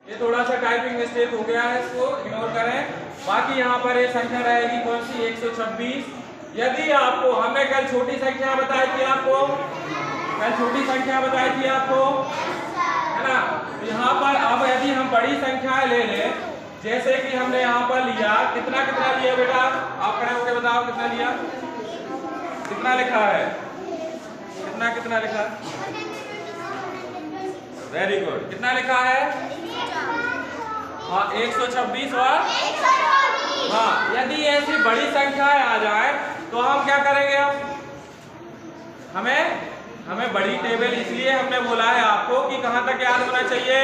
ये थोड़ा सा टाइपिंग मिस्टेक हो गया है, इसको इग्नोर करें। बाकी यहाँ पर ये संख्या रहेगी कौन सी, 126। यदि आपको, हमने कल छोटी संख्या बताई थी आपको, है ना। तो यहाँ पर अब यदि हम बड़ी संख्याएं ले लें, जैसे कि हमने यहाँ पर लिया, कितना कितना लिया बेटा, आप खड़े होकर बताओ कितना लिया, कितना लिखा है, कितना कितना लिखा, वेरी गुड, कितना लिखा है, हाँ 126 और हाँ। यदि ऐसी बड़ी संख्याएं आ जाए तो हम क्या करेंगे, अब हमें बड़ी टेबल, इसलिए हमने बोला है आपको कि कहां तक याद होना चाहिए,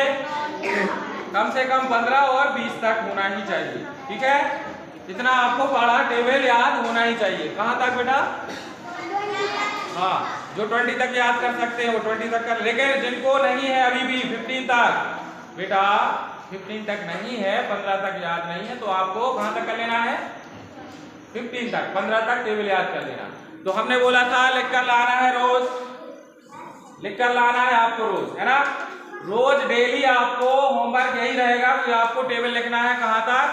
कम से कम 15 और 20 तक होना ही चाहिए, ठीक है। इतना आपको बड़ा टेबल याद होना ही चाहिए। कहां तक बेटा, हाँ जो 20 तक याद कर सकते हैं वो 20 तक कर, लेकिन जिनको नहीं है अभी भी 15 तक, बेटा 15 तक नहीं है, 15 तक याद नहीं है, तो आपको कहां तक कर लेना है, 15 तक, 15 तक टेबल याद कर लेना। तो हमने बोला था लिख कर लाना है, रोज लिख कर लाना है आपको, रोज, है ना। रोज डेली आपको होमवर्क यही रहेगा कि आपको टेबल लिखना है कहां तक,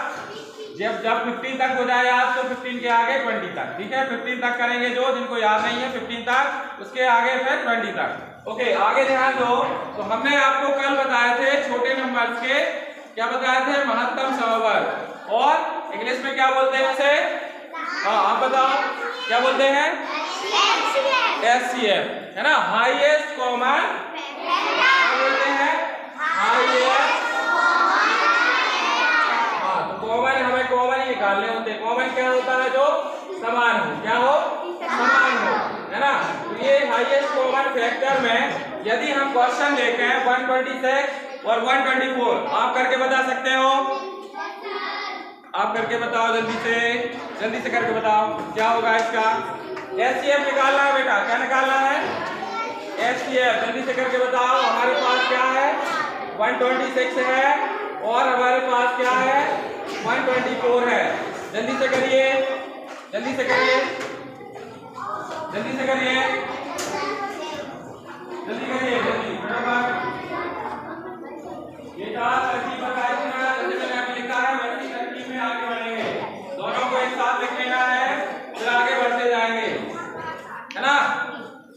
जब 15 तक हो जाए याद तो 15 के आगे 20 तक, ठीक है। 15 तक करेंगे जो, जिनको याद नहीं है 15 तक, उसके आगे फिर 20 तक। ओके, आगे ध्यान दो। तो हमने आपको कल बताए थे छोटे नंबर्स के, क्या बताए थे, महत्तम समवर्ग, और इंग्लिश में क्या बोलते हैं इसे, हाँ आप बताओ क्या बोलते हैं, HCF, है ना, हाईएस्ट कॉमन, क्या बोलते हैं, हाईएस्ट, हाँ तो कॉमन, हमें कॉमन ही निकालने होते हैं। कॉमन क्या होता है, जो समान हो, क्या हो, समान हो, है ना। तो ये हाईएस्ट कॉमन फैक्टर में यदि हम क्वेश्चन देखें 126 और 124, आप करके बता सकते हो, आप करके बताओ, जल्दी से करके बताओ क्या होगा इसका। HCF निकालना है बेटा, क्या निकालना है, HCF, जल्दी से करके बताओ। हमारे पास क्या है, 126 है, और हमारे पास क्या है, 124 है। जल्दी से करिए, जल्दी से करिए, जल्दी से करिए, जल्दी करिए, जल्दी फटाफट। बेटा तरकीब बताइए, जैसे मैंने लिखा है वैसी तरकीब में आगे बढ़ेंगे, दोनों को एक साथ लिख लेना है, फिर आगे बढ़ते जाएंगे, है ना।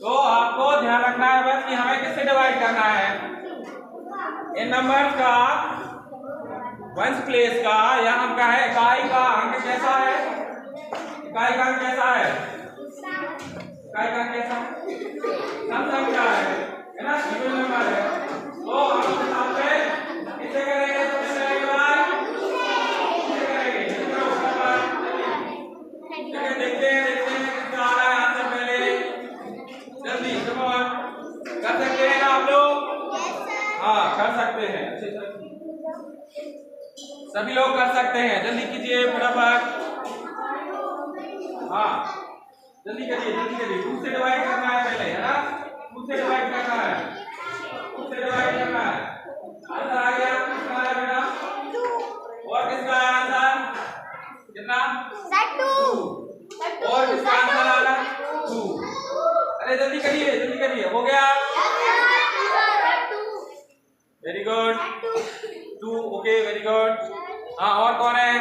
तो आपको ध्यान रखना है बस कि हमें किससे डिवाइड करना है, इन नंबर का, वंश प्लेस का, या हम का है इकाई का अंक कैसा है, इकाई का अंक कैसा है, इकाई का अंक कैसा है, सम संख्या है ना, इवन नंबर है। तो हम उसके साथ में किससे करेंगे, तो किससे करेंगे भाई, किससे करेंगे, देखते हैं कितना आ रहा है आंसर, पहले जल्दी कर सकते हैं आप लोग, हाँ कर सकते हैं, अच्छे से सभी लोग कर सकते हैं, जल्दी कीजिए फटाफट, हाँ जल्दी करिए, जल्दी करिए। 2 से डिवाइड करना है पहले, है ना, 2 से डिवाइड करना है, 2 से डिवाइड करना है। आंसर आ गया, किसका आया बेटा, और किसका आया आंसर, कितना, 2, और किसका आंसर आया 2। अरे जल्दी करिए, हो गया, very good, 2, okay very good. हाँ और कौन है,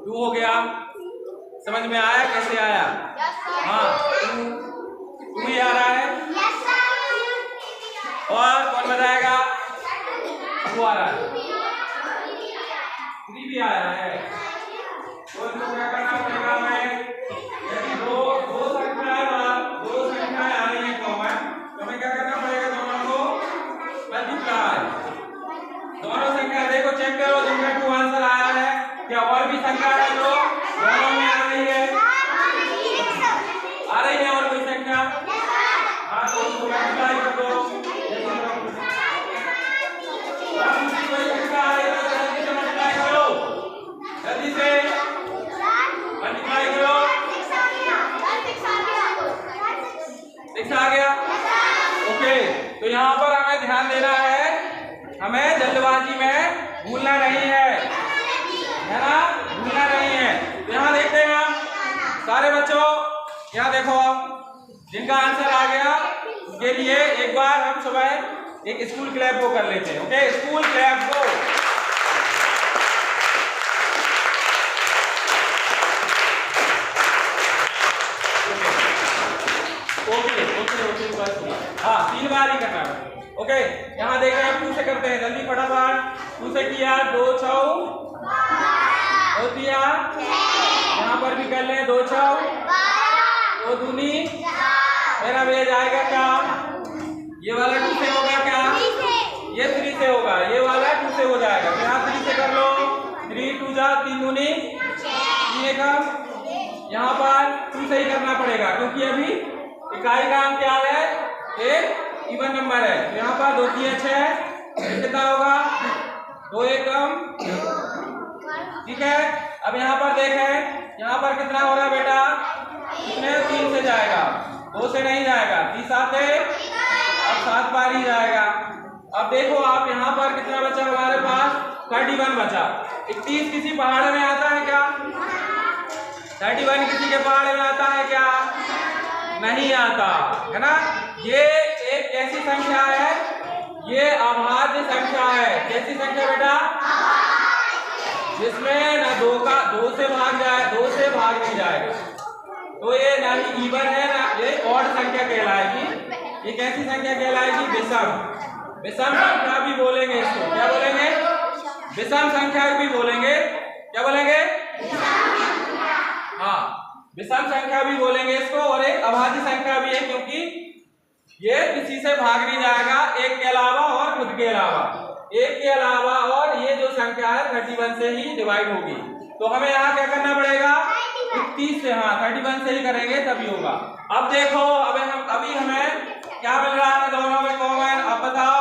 2 हो गया, समझ में आया कैसे आया, हाँ 2 ही आ रहा है, और कौन बताएगा, 2 आ रहा है, 3 भी आया है। तो इसको क्या करना पड़ेगा हमें, यदि दो संख्याएं आ रही है कॉमन, तो हमें क्या करना पड़ेगा, दोनों को मल्टीप्लाई, दोनों संख्या देखो चेक करो, जिनका 2 आंसर आया है, क्या और भी संख्या है जो दोनों में आ रही है, और कोई संख्या, हाँ तो उसको मल्टीप्लाई कर दो, कोई संख्या आ रही है तो जल्दी से मल्टीप्लाई करो, जल्दी से मल्टीप्लाई करो, 6 आ गया, ओके। तो यहाँ पर हमें ध्यान देना है, हमें जल्दबाजी में भूलना नहीं है ना, भूलना नहीं है। तो यहाँ देखते हैं हम सारे बच्चों, यहाँ देखो आप, जिनका आंसर आ गया उनके लिए एक बार हम सुबह एक स्कूल क्लैप को कर लेते हैं, ओके, स्कूल क्लैप को। ओके, यहाँ देखें अब 2 से करते हैं, जल्दी फटाफट। 2 से किया, 2 छौ 2 दिया, यहाँ पर भी कर लें, 2 छौ 2 दूनी, फिर अब ये जाएगा क्या, ये वाला 2 से होगा क्या, ये 3 से होगा, ये वाला 2 से हो जाएगा, तो यहाँ 3 से कर लो, 3 2 जा 3 दूनी 3 एकम, यहाँ पर 2 से ही करना पड़ेगा क्योंकि अभी इकाई का अंक क्या है, एक इवन नंबर है, तो यहाँ पर 2 3 6 कितना होगा, 2 एकम, ठीक है। अब यहाँ पर देखें, यहाँ पर कितना हो रहा है बेटा, कितने 3 से जाएगा, 2 से नहीं जाएगा, 3 7 अब 7 बार ही जाएगा। अब देखो आप यहाँ पर कितना बचा हमारे पास, 31 बचा। 31 किसी पहाड़ में आता है क्या, 31 किसी के पहाड़ में आता है क्या, नहीं आता है ना। ये एक कैसी संख्या है, ये अभाज्य संख्या है। कैसी संख्या बेटा, जिसमें ना 2 से भाग जाए, 2 से भाग नहीं जाएगा, तो ये ना ही इवन है ना ये ऑड संख्या कहलाएगी। ये कैसी संख्या कहलाएगी, विषम। विषम संख्या भी बोलेंगे इसको, क्या बोलेंगे, विषम संख्या भी बोलेंगे, क्या बोलेंगे, हाँ विषम संख्या भी बोलेंगे इसको। और एक अभाज्य संख्या भी है क्योंकि ये किसी से भाग नहीं जाएगा, एक के अलावा और खुद के अलावा, एक के अलावा, और ये जो संख्या है 31 से ही डिवाइड होगी। तो हमें यहाँ क्या करना पड़ेगा, 31 से, हाँ 31 से ही करेंगे तभी होगा। अब देखो अभी हमें क्या मिल रहा है दोनों में कॉमन, अब बताओ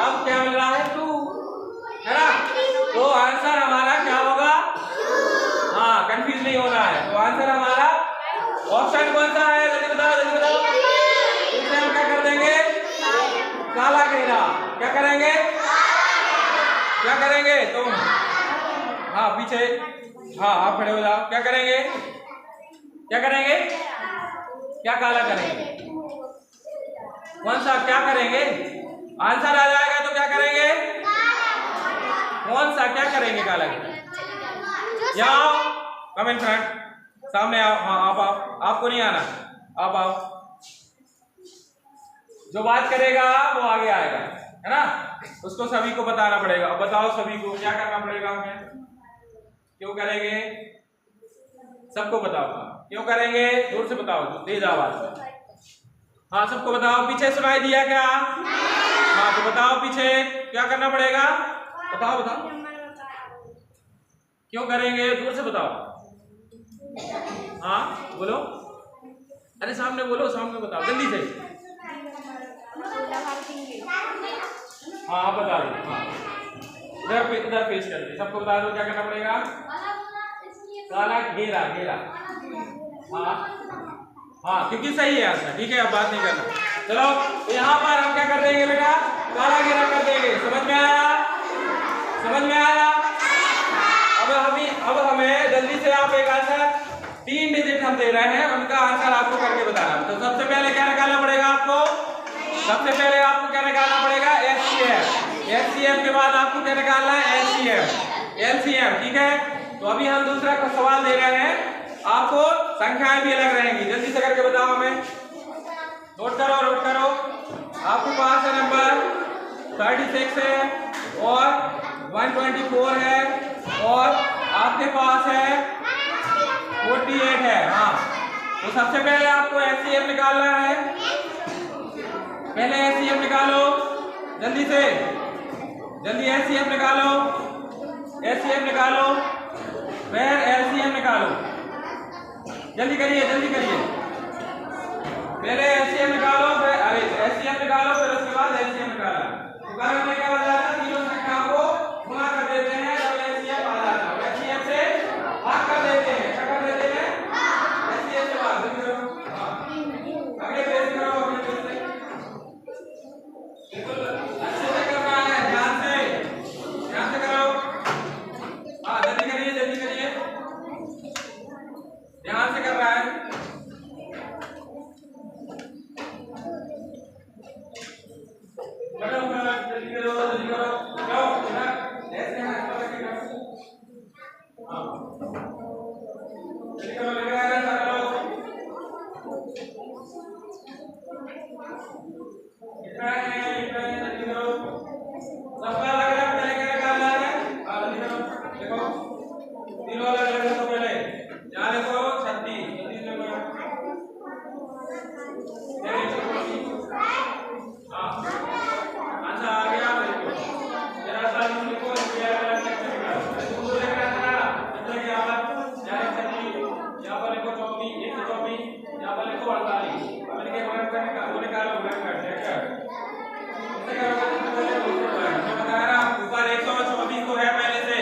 अब क्या मिल रहा है, 2 है ना। तो आंसर हमारा क्या होगा, हाँ कंफ्यूज नहीं होना है, तो आंसर हमारा ऑप्शन कौन सा है, जल्दी बताओ जल्दी बताओ। इससे हम क्या कर देंगे, काला घेरा, क्या करेंगे, क्या करेंगे तुम, हाँ पीछे, हाँ आप खड़े हो जाओ, क्या करेंगे, क्या करेंगे, क्या काला करेंगे, कौन सा क्या करेंगे, आंसर आ जाएगा तो क्या करेंगे, कौन सा क्या करेंगे, काला जाओ कमेंट फ्रंट, सामने आओ, हाँ आप आओ, आपको नहीं आना, आप आओ, जो बात करेगा वो आगे आएगा, है ना, उसको सभी को बताना पड़ेगा। अब बताओ सभी को क्या करना पड़ेगा हमें, क्यों करेंगे, सबको बताओ क्यों करेंगे, जोर से बताओ, तेज आवाज में, हाँ सबको बताओ। पीछे सुनाई दिया क्या, हाँ तो बताओ पीछे क्या करना पड़ेगा, बताओ बताओ क्यों करेंगे, जोर से बताओ, हाँ बोलो, अरे सामने बोलो, सामने बताओ जल्दी से, हाँ आप बता दो, हाँ इधर पेश करके सबको बता दो क्या करना पड़ेगा, काला घेरा, घेरा, हाँ हाँ क्योंकि सही है आंसर, ठीक है अब बात नहीं करना। चलो तो यहाँ पर हम क्या कर देंगे बेटा, काला घेरा कर देंगे, समझ में आया, समझ में आया। अब हमें जल्दी से आप एक आंसर 3 डिजिट हम दे रहे हैं, उनका आंसर आपको करके बताना। तो सबसे पहले क्या निकालना पड़ेगा आपको, सबसे पहले आपको क्या निकालना पड़ेगा, एचसीएफ। एचसीएफ के बाद आपको क्या निकालना है, एलसीएम, एलसीएम, ठीक है। तो अभी हम दूसरा सवाल दे रहे हैं, आपको संख्याएं भी अलग रहेंगी, जल्दी से करके बताओ हमें, नोट करो नोट करो। आपके पास है नंबर 36 है और 124 है और आपके पास है 48 है, हाँ। तो सबसे पहले आपको एचसीएफ निकालना है, पहले एचसीएफ निकालो जल्दी से, जल्दी एचसीएफ निकालो, एचसीएफ निकालो, फिर एलसीएम निकालो, जल्दी करिए जल्दी करिए, पहले एचसीएफ निकालो, फिर अरे एचसीएफ निकालो, फिर उसके बाद एलसीएम निकालना। तो कारण में क्या हो जाता है, तीनों संख्याओं को गुणा कर देते हैं, जब एचसीएफ आ जाता है, एचसीएफ से भाग कर देते हैं, क्या कर देते हैं, एचसीएफ से भाग, जल्दी करो, अगले पेज करो, अगले पेज से बिल्कुल अच्छे से करना है, ध्यान से करो, हाँ जल्दी करिए, ध्यान से कर रहा है, जल्दी करो, जाओ ऐसे हाथ पकड़ के करो, हाँ जल्दी करो, लेकर आ रहा करो, कितना है सबका अलग अलग पहले क्या निकालना है? देखो तीनों अलग अलग है। तो पहले यहाँ देखो 36 अच्छा आ गया। जरा सा लिखो यहाँ पर लिखो 24 यहाँ पर लिखो 48 के गुणन करने का वो निकालो गुणन कर ऐसे करोगे तो पहले मैं बता रहा हूं ऊपर 124 तो है पहले से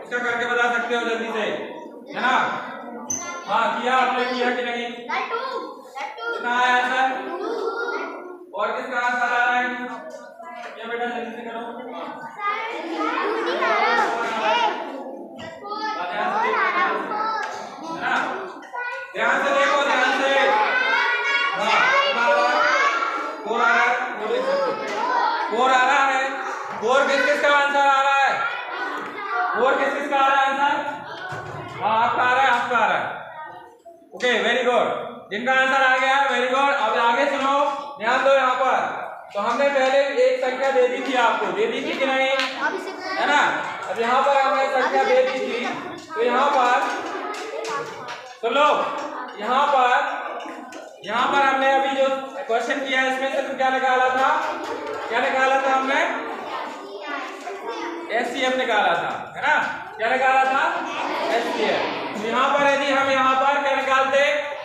उसका करके बता सकते हो जल्दी से है ना। हाँ किया आपने किया कि नहीं? कितना आया सर? और किसका आंसर आ रहा है? ये बेटा जल्दी से करो। ध्यान से देखो ध्यान से। हाँ 4 आ रहा है। 4 किसका आंसर आ रहा है? 4 किसका आ रहा है आंसर? हाँ आपका आ रहा है आपका आ रहा है। Okay very good. जिनका आंसर आ गया वेरी गुड। अब आगे सुनो ध्यान दो यहाँ पर। तो हमने पहले एक संख्या दे दी थी आपको, दे दी थी कि नहीं है ना। अब यहाँ पर हमने संख्या दे दी थी तो यहाँ पर सुनो यहाँ पर हमने अभी जो क्वेश्चन किया है इसमें से क्या निकाला था? क्या निकाला था हमने? एचसीएफ निकाला था है ना। क्या निकाला था? एचसीएफ। तो यहाँ पर यदि हम यहाँ पर क्या निकालते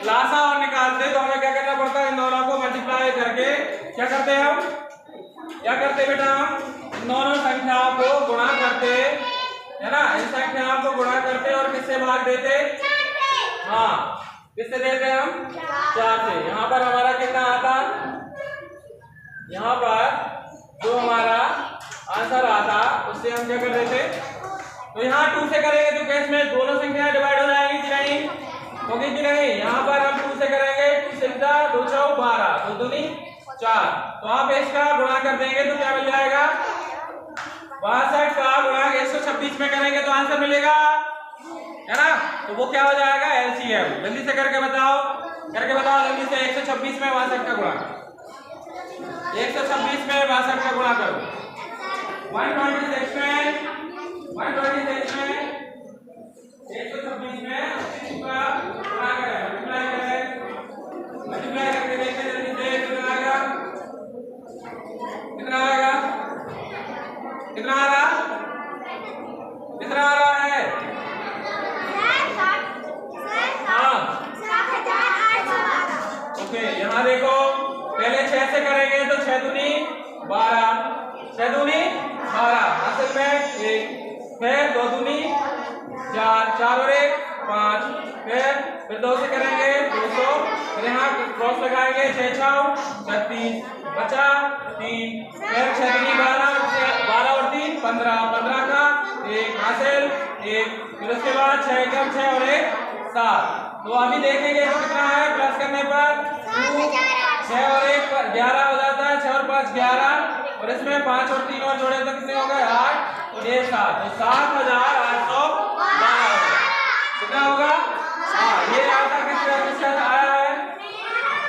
लासा और निकालते तो हमें क्या करना पड़ता है? इन दोनों को मल्टीप्लाई करके क्या करते हैं हम? क्या करते बेटा? हम इन दोनों संख्याओं को गुणा करते है ना। इन संख्याओं को गुणा करते और किससे भाग देते? हाँ किससे देते हैं हम? 4 से। यहाँ पर हमारा कितना आता? यहाँ पर जो हमारा आंसर आता उससे हम क्या कर देते? तो यहाँ 2 से करेंगे तो केस में दोनों संख्याएं डिवाइड हो जाएंगी कि नहीं? होगी कि नहीं? यहाँ पर हम 2 से करेंगे 2 से 2 चौक 12 2 दूनी 4। तो आप इसका गुणा कर देंगे तो क्या मिल जाएगा? 62 का गुणा 126 में करेंगे तो आंसर मिलेगा है ना। तो वो क्या हो जाएगा? एलसीएम। जल्दी से करके बताओ जल्दी से। 126 में 62 का गुणा 126 में 62 का गुणा करो। 126 में 126 में 126 में इसका गुणा करें मल्टीप्लाई करके देखें जल्दी से कितना आएगा? कितना आएगा? कितना आ रहा है? ओके यहाँ देखो पहले 6 से करेंगे तो 6 दूनी 12 असल में 1 फिर 2 दूनी 4 4 और 1 5 फिर 2 से करेंगे 200 फिर यहाँ क्रॉस लगाएंगे 6 6 36 बचा 3 फिर 6 दूनी 12 और 3 15 का 1 हासिल 1 फिर उसके बाद 6 कम 6 और 1 7। तो अभी देखेंगे तो कितना है? प्लस करने पर 6 और 1 11 हो जाता है। 6 और 5 11 और इसमें 5 और 3 और जोड़े तो कितने हो गए? 8 और ये 7 तो 7812 कितना होगा? हाँ ये आंसर किसका आया है?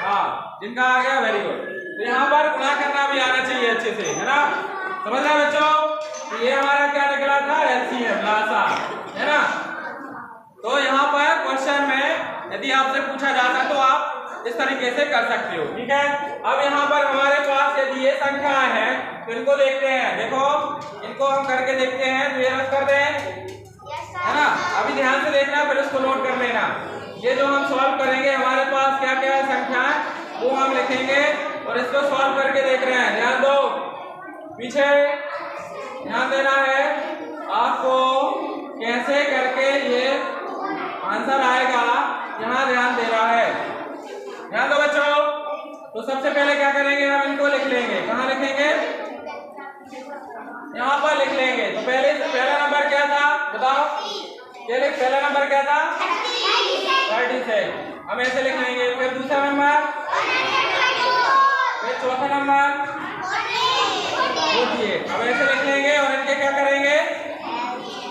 हाँ जिनका आ गया वेरी गुड। तो यहाँ पर गुणा करना भी आना चाहिए अच्छे से है ना। समझ रहे बच्चों? तो ये हमारा क्या निकला था? एलसीएम लासा है ना। तो यहाँ पर क्वेश्चन में यदि आपसे पूछा जाता तो आप इस तरीके से कर सकते हो ठीक है। अब यहाँ पर हमारे पास यदि ये संख्या है तो इनको देखते हैं। देखो इनको हम करके देखते हैं तो ये रख कर दें है ना। अभी ध्यान से देखना फिर उसको नोट कर लेना। ये जो हम सॉल्व करेंगे हमारे पास क्या क्या संख्या है वो हम लिखेंगे और इसको सॉल्व करके देख रहे हैं। ध्यान दो पीछे ध्यान देना है आपको कैसे करके ये आंसर आएगा यहाँ ध्यान देना है। ध्यान दो बच्चों। तो सबसे पहले क्या करेंगे? हम इनको लिख लेंगे। कहाँ लिखेंगे? यहाँ पर लिख लेंगे। तो पहला नंबर क्या था बताओ? पहला नंबर क्या था? 36 हम ऐसे लिख लेंगे। फिर दूसरा नंबर, फिर चौथा नंबर अब ऐसे लिख लेंगे और इनके क्या करेंगे?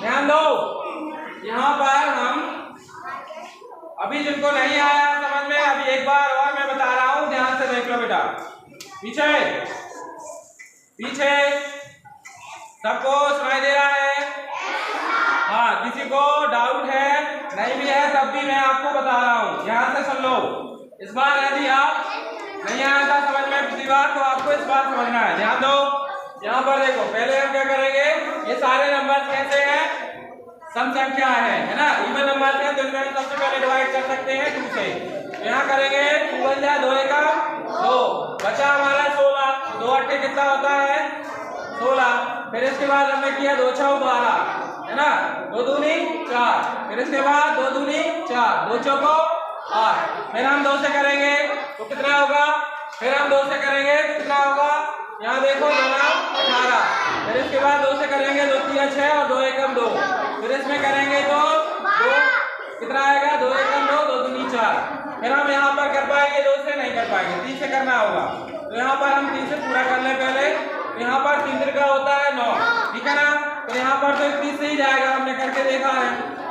ध्यान दो यहाँ पर हम अभी जिनको नहीं आया समझ में अभी एक बार और मैं बता रहा हूं ध्यान से देख लो बेटा। पीछे सबको सुनाई दे रहा है? हाँ, किसी को डाउट है? नहीं भी है तब भी मैं आपको बता रहा हूँ, ध्यान से सुन लो। इस बार यदि आप नहीं आया था समझ में पिछली बार, तो आपको इस बार समझना है। ध्यान दो, यहाँ पर देखो, पहले हम क्या करेंगे, ये सारे नंबर कैसे हैं? सम संख्या है ना, इवन नंबर है, तो इनमें हम सबसे पहले डिवाइड कर सकते हैं 2 से। तो यहाँ करेंगे 2 × 2 = 2, बचा हमारा 16, 2 × 8 कितना होता है? 16। फिर इसके बाद हमने किया 2 × 6 = 12, है ना, 2 दूनी 4, फिर इसके बाद 2 दूनी 4, 2 चौको 8, फिर हम 2 से करेंगे तो कितना होगा? फिर हम 2 से करेंगे कितना होगा? यहाँ देखो 2 × 9 = 18, फिर इसके बाद 2 से करेंगे 2 × 3 = 6 और 2 × 1 = 2, फिर इसमें करेंगे तो 2 कितना आएगा? 2 × 1 = 2, 2 दूनी 4। फिर हम यहाँ पर कर पाएंगे 2 से? नहीं कर पाएंगे, 3 से करना होगा। तो यहाँ पर हम 3 से पूरा कर ले पहले। तो यहाँ पर 3 × 3 होता है 9, ठीक है ना, तो यहाँ पर तो 30 से ही जाएगा, हमने करके देखा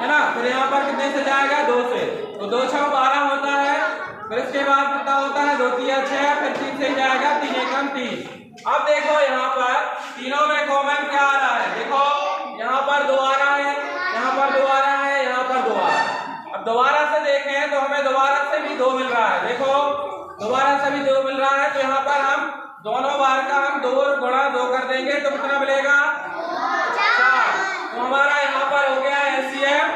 है ना। फिर यहाँ पर कितने से जाएगा? 2 से, तो 2 × 6 = 12 होता है। फिर इसके बाद कितना होता है? 2 × 3 = 6, फिर 3 से ही जाएगा, 3 × 1 = 3। अब देखो यहाँ पर तीनों में कॉमन क्या आ रहा है? देखो यहाँ पर 2 आ रहा है, यहाँ पर 2 आ रहा है, यहाँ पर 2 आ रहा है। अब दोबारा से देखें तो हमें दोबारा से भी 2 मिल रहा है। देखो दोबारा से भी 2 मिल रहा है, तो यहाँ पर हम दोनों बार का हम 2 × 2 कर देंगे तो कितना मिलेगा? 4। तो हमारा यहाँ पर हो गया LCM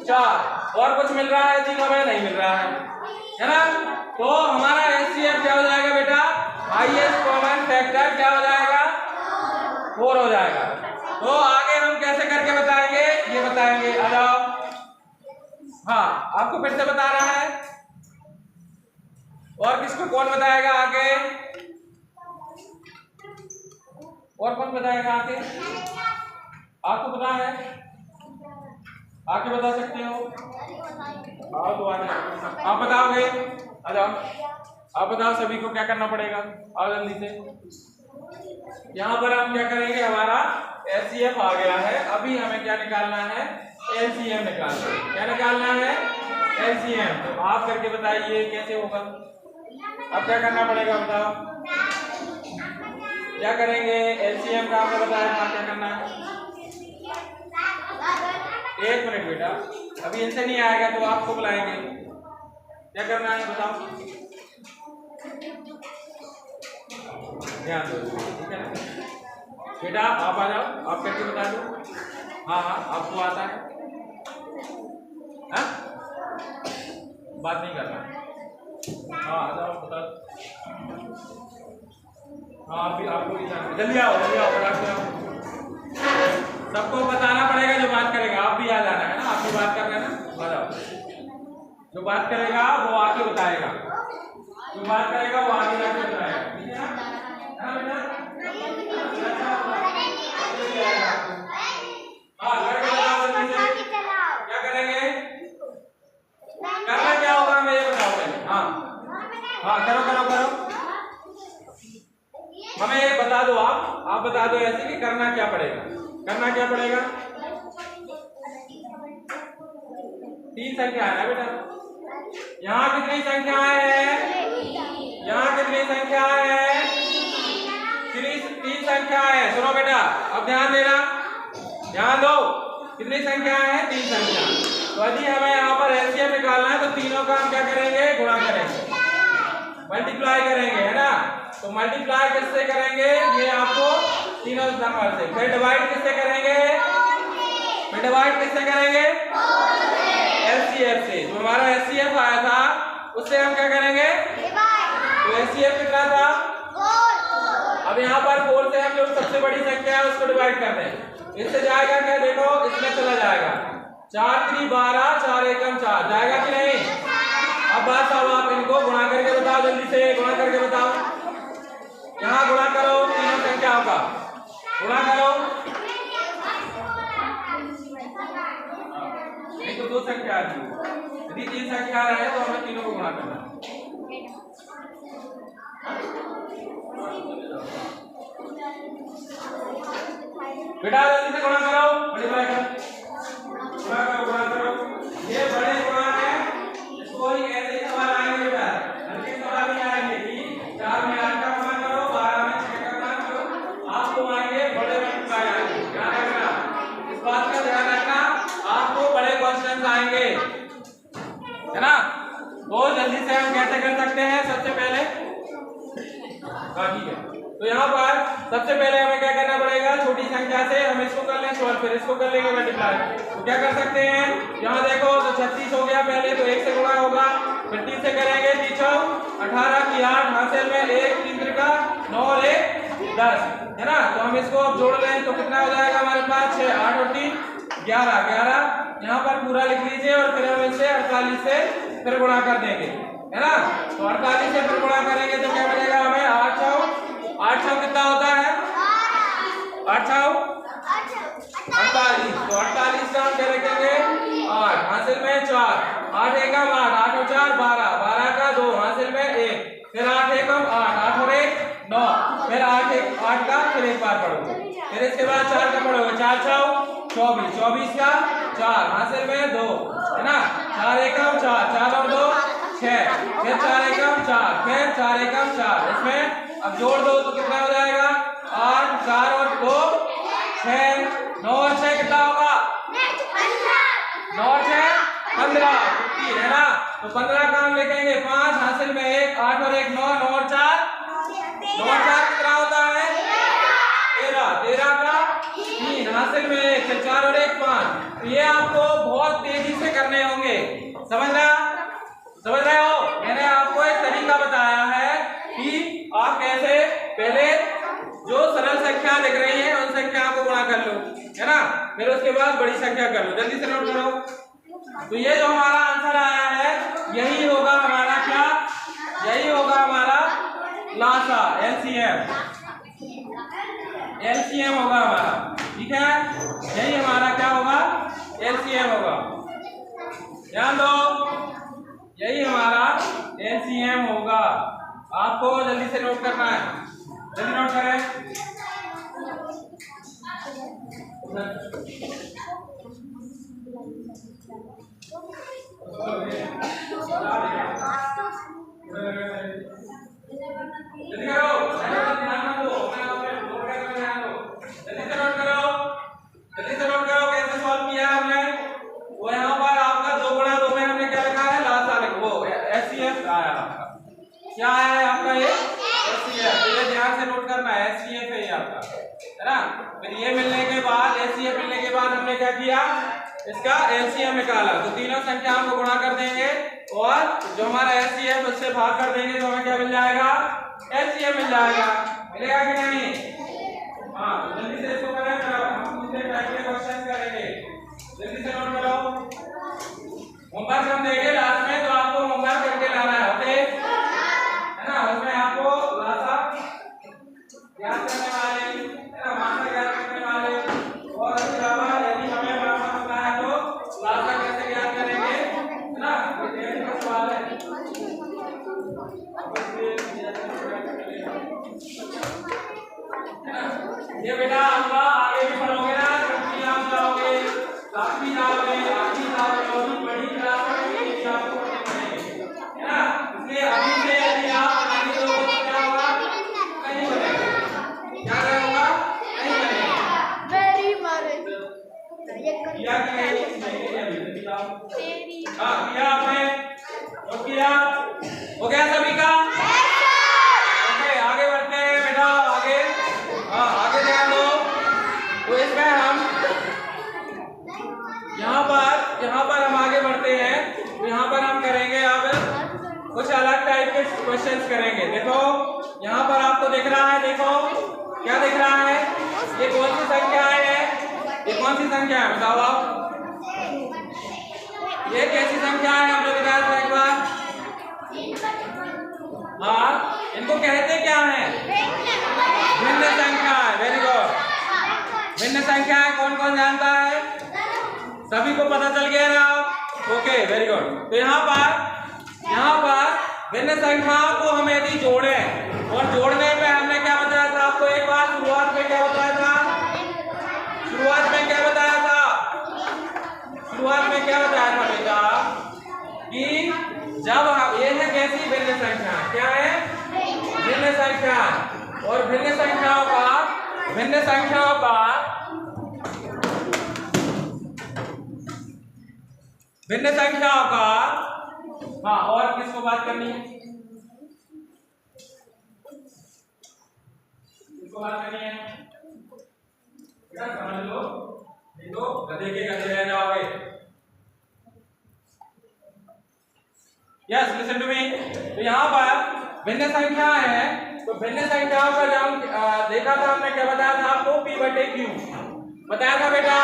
4। और कुछ मिल रहा है जी? हमें नहीं मिल रहा है ना। तो हमारा LCM क्या हो जाएगा बेटा? हाईएस्ट कॉमन फैक्टर क्या हो जाएगा? 4 हो जाएगा। तो आगे हम कैसे करके बताएंगे ये बताएंगे, आ जाओ। हाँ, आपको फिर से बता रहा है, और किसको कौन बताएगा आगे? और कौन बताएगा आगे? आपको पता है, आगे बता सकते हो? आओ तो आगे आप बताओगे, आ जाओ, आप बताओ सभी को क्या करना पड़ेगा, आओ जल्दी से। यहाँ पर हम क्या करेंगे, हमारा LCM आ गया है, अभी हमें क्या निकालना है? LCM निकालना है। क्या निकालना है? LCM। तो आप करके बताइए कैसे होगा। अब क्या करना पड़ेगा बताओ, क्या करेंगे? LCM का आपने बताया था क्या करना है। 1 मिनट बेटा, अभी इनसे नहीं आएगा तो आपको बुलाएंगे। क्या करना है बताओ, ध्यान दो, ठीक है ना बेटा। आप आ जाओ, आप करके बता दो। हाँ हाँ, आपको आता है? हाँ, बात नहीं करना। हाँ आ जाओ, बता। हाँ अभी आपको जल्दी आओ, जल्दी आओ, फटाक से आओ। सबको बताना पड़ेगा, जो बात करेगा आप भी आ जाना है ना, आप भी बात कर रहे हैं ना, आ जाओ। जो बात करेगा वो आके बताएगा, जो बात करेगा वो आगे जाके बताएगा, ठीक है ना? क्या करेंगे, करना क्या होगा हमें ये बताओ पहले। हाँ हाँ, करो करो करो, हमें ये बता दो, आप बता दो ऐसे कि करना क्या पड़ेगा। करना क्या पड़ेगा? 3 संख्या है ना बेटा। यहाँ कितनी संख्याएं हैं? यहाँ कितनी संख्याएं हैं? 3 संख्याएं हैं। सुनो बेटा, अब ध्यान देना, ध्यान दो। कितनी संख्याएं हैं? 3 संख्या। तो यदि हमें यहाँ पर LCM निकालना है तो तीनों का हम क्या करेंगे? गुणा करेंगे, मल्टीप्लाई करेंगे, है ना। तो मल्टीप्लाई किससे करेंगे? ये आपको तीनों नंबर से। फिर डिवाइड किससे करेंगे? फिर डिवाइड किससे करेंगे? LCM से। जो हमारा LCM आया था उससे हम क्या करेंगे? तो LCM कितना था? 4। अब यहाँ पर 4 से हम जो सबसे बड़ी संख्या है उसको डिवाइड कर दें। इससे जाएगा क्या? देखो इसमें चला जाएगा, 4 × 3 = 12, 4 × 1 = 4, जाएगा कि नहीं? अब बस अब आप इनको गुणा करके बताओ, जल्दी से गुणा करके बताओ। यहाँ गुणा करो तीनों संख्याओं का, गुणा करो। एक तो 2 संख्या आ रही है, यदि 3 संख्या आ रहा है तो हमें तीनों को गुणा करना है। बेटा जल्दी से गुणा करो, मल्टीप्लाई करो, गुणा करो, गुणा करो। ये बड़े गुणा है, इसको ही ऐसे सवाल आएंगे बेटा, हल्के सवाल नहीं आएंगे कि 4 में 8 का गुणा करो, 12 में 6 का गुणा करो, आपको आएंगे बड़े मल्टीप्लाई आएंगे। बढ़ाएंगे, है ना। तो जल्दी से हम कैसे कर सकते हैं, सबसे पहले ठीक है। तो यहाँ पर सबसे पहले हमें क्या करना पड़ेगा, छोटी संख्या से हम इसको कर लें सॉल्व, फिर इसको कर लेंगे मल्टीप्लाई। तो क्या कर सकते हैं, यहाँ देखो तो 36 हो गया, पहले तो 1 से गुणा होगा, फिर 3 से करेंगे, 3 18 की 8 हासिल में 1 3 का 9 और 1 10, है ना। तो हम इसको अब जोड़ लें तो कितना हो जाएगा हमारे पास 6 8 और 3 11 यहाँ पर पूरा लिख लीजिए और फिर हम इसे 48 से फिर गुणा कर देंगे, है ना। तो 48 से फिर गुणा करेंगे तो क्या मिलेगा हमें 8 6 कितना होता है 8 6 48। तो 48 का हम क्या रखेंगे 8 हासिल में 4 8 एकम 8 8 और 4 12 12 का 2 हासिल में 1 फिर 8 एकम 8 8 और 1 9 फिर 8 का फिर एक बार पढ़ोगे, फिर इसके बाद 4 का पढ़ोगे 4 6 24 24 का 4 हासिल में 2, है ना। 4 एकम 4 4 और 2 6 फिर 4 एकम 4 फिर 4 एकम 4, इसमें अब जोड़ दो तो कितना हो जाएगा 8 4 और 2 6 9 और 6 कितना होगा 9 और 6 15, है ना। तो 15 का हम लिखेंगे 5 हासिल में 1 8 और 1 9 9 और 4 कितना होता है 13 13 का 3 हासिल में 1 फिर 4 और 1 5। ये आपको बहुत तेजी से करने होंगे, समझ रहे हो। मैंने आपको एक तरीका बताया है कि आप कैसे पहले जो सरल संख्या दिख रही है उन संख्याओं को गुणा कर लो, है ना, फिर उसके बाद बड़ी संख्या कर लो। जल्दी से नोट करो। तो ये जो हमारा आंसर आया है यही होगा हमारा क्या, यही होगा हमारा लासा एलसीएम होगा हमारा, ठीक है। यही हमारा क्या होगा एलसीएम होगा, ध्यान दो, यही हमारा एलसीएम होगा। आपको जल्दी से नोट करना है, जल्दी नोट करें। जल्दी करो, जल्दी से नोट करो कैसे सॉल्व किया हमने। वो यहाँ पर आपका 2 गुणा 2 में हमने क्या लिखा है लासा वो एचसीएफ आया आपका, क्या आया है आपका ये एचसीएफ, ये ध्यान से नोट करना है, एचसीएफ है ये आपका, है ना। फिर ये मिलने के बाद एचसीएफ मिलने के बाद हमने क्या किया इसका एलसीएम निकाला। तो तीनों संख्याओं को गुणा कर देंगे और जो हमारा एलसीएम उससे भाग कर देंगे तो हमें क्या मिल जाएगा एलसीएम मिल जाएगा, मिलेगा कि नहीं। हाँ तो जल्दी से इसको करें, हम दूसरे टाइप के क्वेश्चन करेंगे, जल्दी से नोट करो। होमवर्क हम देंगे लास्ट में, तो आपको होमवर्क करके लाना है, ओके, है ना। उसमें आपको लासा याद करने वाले, है ना, मात्रा याद करने वाले, और इसके अलावा यदि हमें मात्रा पता है तो लासा कैसे याद करेंगे, है ना। ये सवाल है, ये बेटा आपका आगे भी पढ़ोगे ना, छठी आप जाओगे, सातवीं जाओगे, आठवीं जाओगे, और भी बड़ी क्लास में भी आपको पढ़ने पड़ेंगे, है ना। इसलिए अभी से यदि आप पढ़ेंगे तो क्या होगा नहीं बनेगा, क्या होगा नहीं बनेगा। वेरी मारे किया कि नहीं अभी बताओ। हाँ किया आपने, तो किया हो गया सभी का, ओके आगे बढ़ते हैं बेटा आगे। हाँ आगे ध्यान दो। तो इसमें हम यहाँ पर हम आगे बढ़ते हैं, तो यहाँ पर हम करेंगे अब कुछ अलग टाइप के क्वेश्चंस करेंगे। देखो यहाँ पर आपको दिख रहा है, देखो क्या दिख रहा है, ये कौन सी संख्या है, ये कौन सी संख्या है बताओ आप, ये कैसी संख्या है आप लोग बताओ एक बार। हाँ इनको कहते क्या है, भिन्न संख्या है, वेरी गुड, भिन्न संख्या है, कौन कौन जानता है, सभी को पता चल गया ना, ओके वेरी गुड। तो यहाँ पर भिन्न संख्याओं को हम यदि जोड़े, और जोड़ने में हमने क्या बताया था आपको, एक बार शुरुआत में क्या बताया था, शुरुआत में क्या बताया था बेटा कि जब हम ये है कैसी भिन्न संख्या, क्या है भिन्न संख्या, और भिन्न संख्याओं का भिन्न संख्याओं का, हाँ और किसको बात करनी है, किसको बात करनी है बेटा समझ लो, नहीं तो गधे के गधे रह जाओगे। Yes listen to me. तो यहाँ पर भिन्न संख्या है, तो भिन्न संख्याओं का जब हम देखा था, हमने क्या बताया था आपको, p बटे q बताया था बेटा।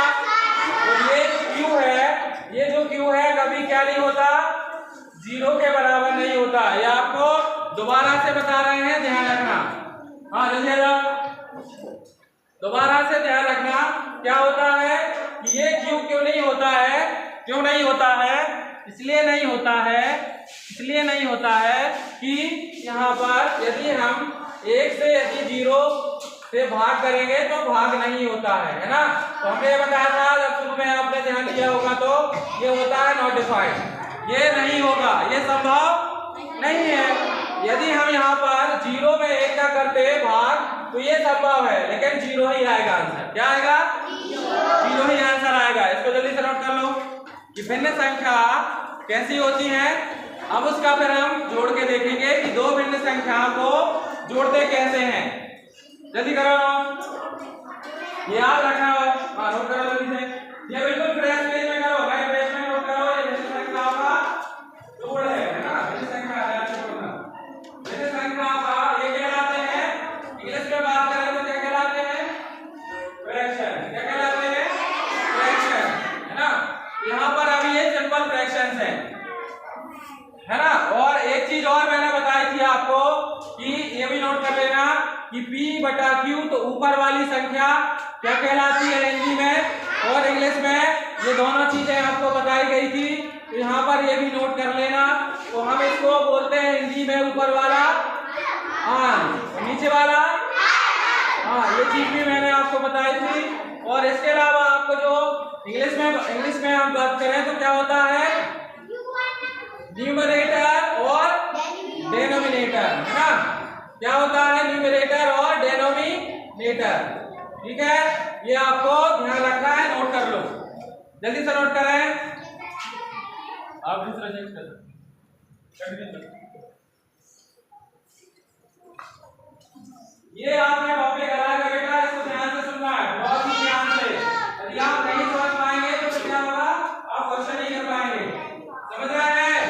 तो ये q है, ये जो q है कभी क्या नहीं होता, 0 के बराबर नहीं होता। ये आपको दोबारा से बता रहे हैं, ध्यान रखना। हाँ जल्दी आ जाओ, दोबारा से ध्यान रखना। क्या होता है कि ये q क्यों नहीं होता है, क्यों नहीं होता है, इसलिए नहीं होता है, इसलिए नहीं होता है कि यहाँ पर यदि हम 1 से यदि 0 से भाग करेंगे तो भाग नहीं होता है ना। तो हमने ये बताया था जब शुरू में, आपने ध्यान दिया होगा, तो ये होता है नॉट डिफाइंड, ये नहीं होगा, ये संभव नहीं है। यदि हम यहाँ पर 0 में 1 का करते भाग तो ये संभव है, लेकिन 0 ही आएगा आंसर। क्या आएगा, 0 ही आंसर आएगा। इसको जल्दी से नोट कर लो कि भिन्न संख्या कैसी होती है। अब उसका फिर हम जोड़ के देखेंगे कि दो भिन्न संख्याओं को जोड़ते कैसे हैं। जल्दी करो, ये याद रखना हो। हाँ नोट करो जल्दी से, ये बिल्कुल फ्रेश पेज में करो, राइट पेज में नोट करो। ये भिन्न संख्याओं का जोड़ है ना, भिन्न संख्या जोड़ना, भिन्न संख्याओं का ये कहलाते हैं, इंग्लिश में बात करें तो क्या कहलाते हैं, फ्रैक्शन। क्या कहलाते हैं, फ्रैक्शन, है ना। यहाँ पर अभी ये सिंपल फ्रैक्शंस है ना। और एक चीज और मैंने बताई थी आपको कि ये भी नोट कर लेना कि p बटा q, तो ऊपर वाली संख्या क्या कहलाती है हिंदी में और इंग्लिश में, ये दोनों चीजें आपको बताई गई थी। तो यहाँ पर ये भी नोट कर लेना। तो हम इसको बोलते हैं हिंदी में ऊपर वाला आन, नीचे वाला, हाँ ये चीज भी मैंने आपको बताई थी। और इसके अलावा आपको जो इंग्लिश में हम बात करें तो क्या होता है, न्यूमरेटर और डेनोमिनेटर, है ना। क्या होता है, न्यूमरेटर और डेनोमिनेटर, ठीक है। ये आपको ध्यान रखना है, नोट कर लो, जल्दी से नोट करें। आप दूसरा चेक कर सकते, ये आपने टॉपिक अलग है बेटा, इसको ध्यान से सुनना है, बहुत ही ध्यान से। यदि आप नहीं समझ पाएंगे तो क्या होगा, आप क्वेश्चन नहीं कर पाएंगे। समझ रहे हैं,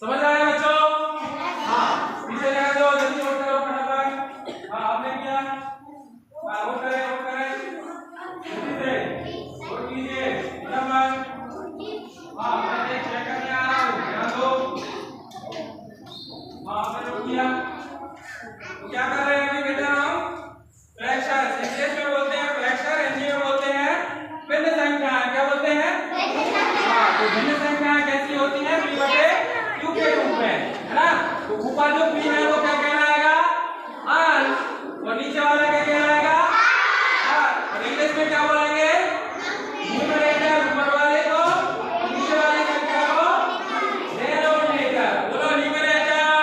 समझ रहे हैं बच्चों। हाँ पीछे लगा दो, जल्दी नोट करो फटाफट। हाँ आपने किया, हाँ नोट करें, नोट करें जल्दी से, नोट कीजिए फटाफट। हाँ मैं चेक करने आ रहा हूँ, ध्यान दो। हाँ आपने नोट किया, तो क्या कर रहे हैं अभी बेटा, हम फ्रैक्शन, इंग्लिश में बोलते हैं फ्रैक्शन, हिंदी में बोलते हैं भिन्न संख्या। क्या बोलते हैं, हाँ तो भिन्न संख्या कैसी होती है, p बटे q के रूप में, है ना। तो ऊपर जो p है वो क्या कहलाएगा, आन, और नीचे वाला क्या कहलाएगा, आर। और इंग्लिश में क्या बोलेंगे, न्यूमरेटर ऊपर वाले को, नीचे वाली संख्या को डेनोमिनेटर। बोलो न्यूमरेटर,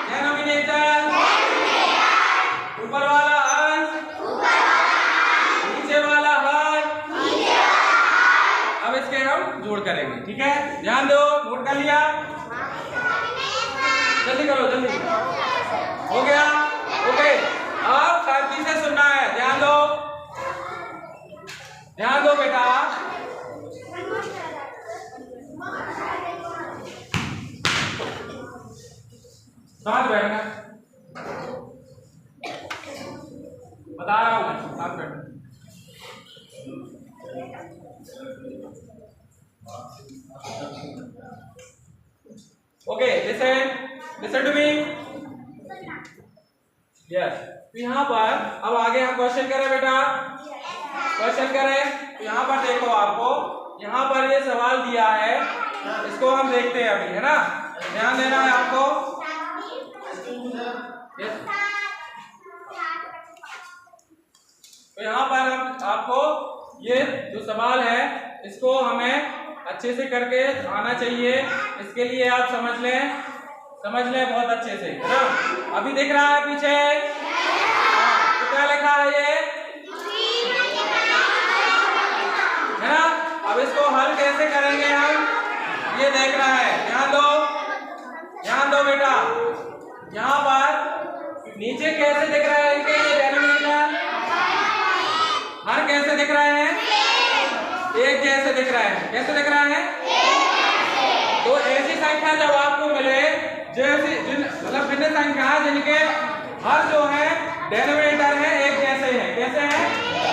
डेनोमिनेटर, ऊपर वाला अंश, नीचे वाला हर। अब इसके हम जोड़ करेंगे, ठीक है, ध्यान दो। नोट कर लिया, जल्दी करो, जल्दी हो गया, ओके। अब शांति से सुनना है, ध्यान दो, ध्यान दो बेटा। साथ बैठना, बता रहा हूं मैं, साथ बैठना। Okay listen to me, yes. तो यहाँ पर अब आगे हम क्वेश्चन करें बेटा, क्वेश्चन करें। तो यहाँ पर देखो, आपको यहाँ पर ये सवाल दिया है, इसको हम देखते हैं अभी, है ना, ध्यान देना है आपको। तो यहाँ पर हम आपको ये जो सवाल है इसको हमें अच्छे से करके आना चाहिए। इसके लिए आप समझ लें बहुत अच्छे से, है ना। अभी दिख रहा है पीछे, कुछ क्या लिखा है ये, है ना। अब इसको हल कैसे करेंगे हम, ये देखना है। ध्यान दो बेटा, यहाँ पर नीचे कैसे दिख रहा है इनके ये डेनोमिनेटर, हर कैसे दिख रहे हैं, एक जैसे दिख रहा है। कैसे दिख रहा है, तो ऐसी संख्या जब आपको मिले जैसी मतलब भिन्न संख्या जिनके हर जो है डेनोमिनेटर है एक जैसे हैं। कैसे हैं,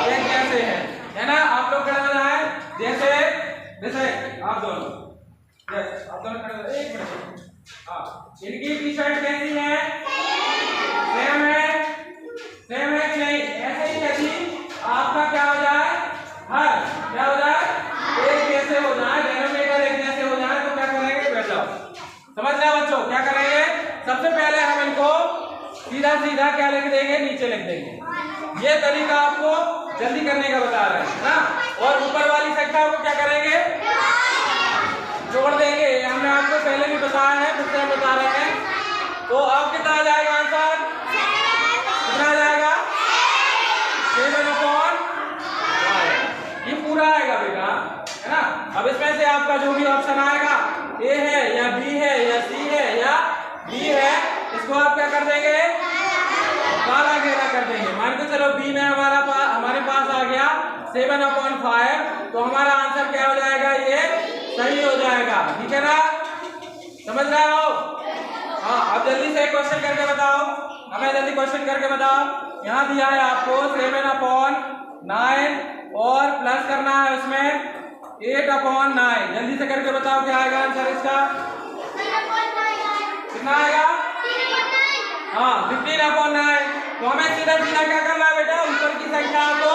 एक जैसे हैं, है ना। आप लोग खड़े हो जाए, जैसे आप दोनों खड़े हो जाए, 1 मिनट। इनकी टी शर्ट कैसी है, सेम है कि नहीं, ऐसे ही यदि आपका क्या हो जाए, हर क्या हो जाए, एक जैसे हो जाए, डेनोमिनेटर एक जैसे हो जाए, तो क्या करेंगे, बैठ जाओ। समझना बच्चों, क्या करेंगे, सबसे पहले हम इनको सीधा क्या लिख देंगे, नीचे लिख देंगे। ये तरीका आपको जल्दी करने का बता रहे हैं ना। और ऊपर वाली संख्या को क्या करेंगे, जोड़ देंगे। हमने आपको पहले भी बताया है, फिर से हम बता रहे हैं। तो अब कितना आ जाएगा आंसर, कितना आ जाएगा, 7/5 ये पूरा आएगा बेटा, है ना। अब इसमें से आपका जो भी ऑप्शन आएगा, ए है या बी है या सी है या डी है, इसको आप क्या कर देंगे, काला घेरा कर देंगे। मान के चलो बी में हमारे पास आ गया 7/5, तो हमारा आंसर क्या हो जाएगा, ये सही हो जाएगा। ठीक है ना, समझ रहे हो। हाँ, अब जल्दी से एक क्वेश्चन करके बताओ, हमें जल्दी क्वेश्चन करके बताओ। यहाँ दिया है आपको 7/9 और प्लस करना है उसमें 8/9। जल्दी से करके बताओ क्या आएगा आंसर इसका, कितना आएगा, हाँ 15/9। तो हमें सीधा क्या करना है बेटा, ऊपर की संख्या को,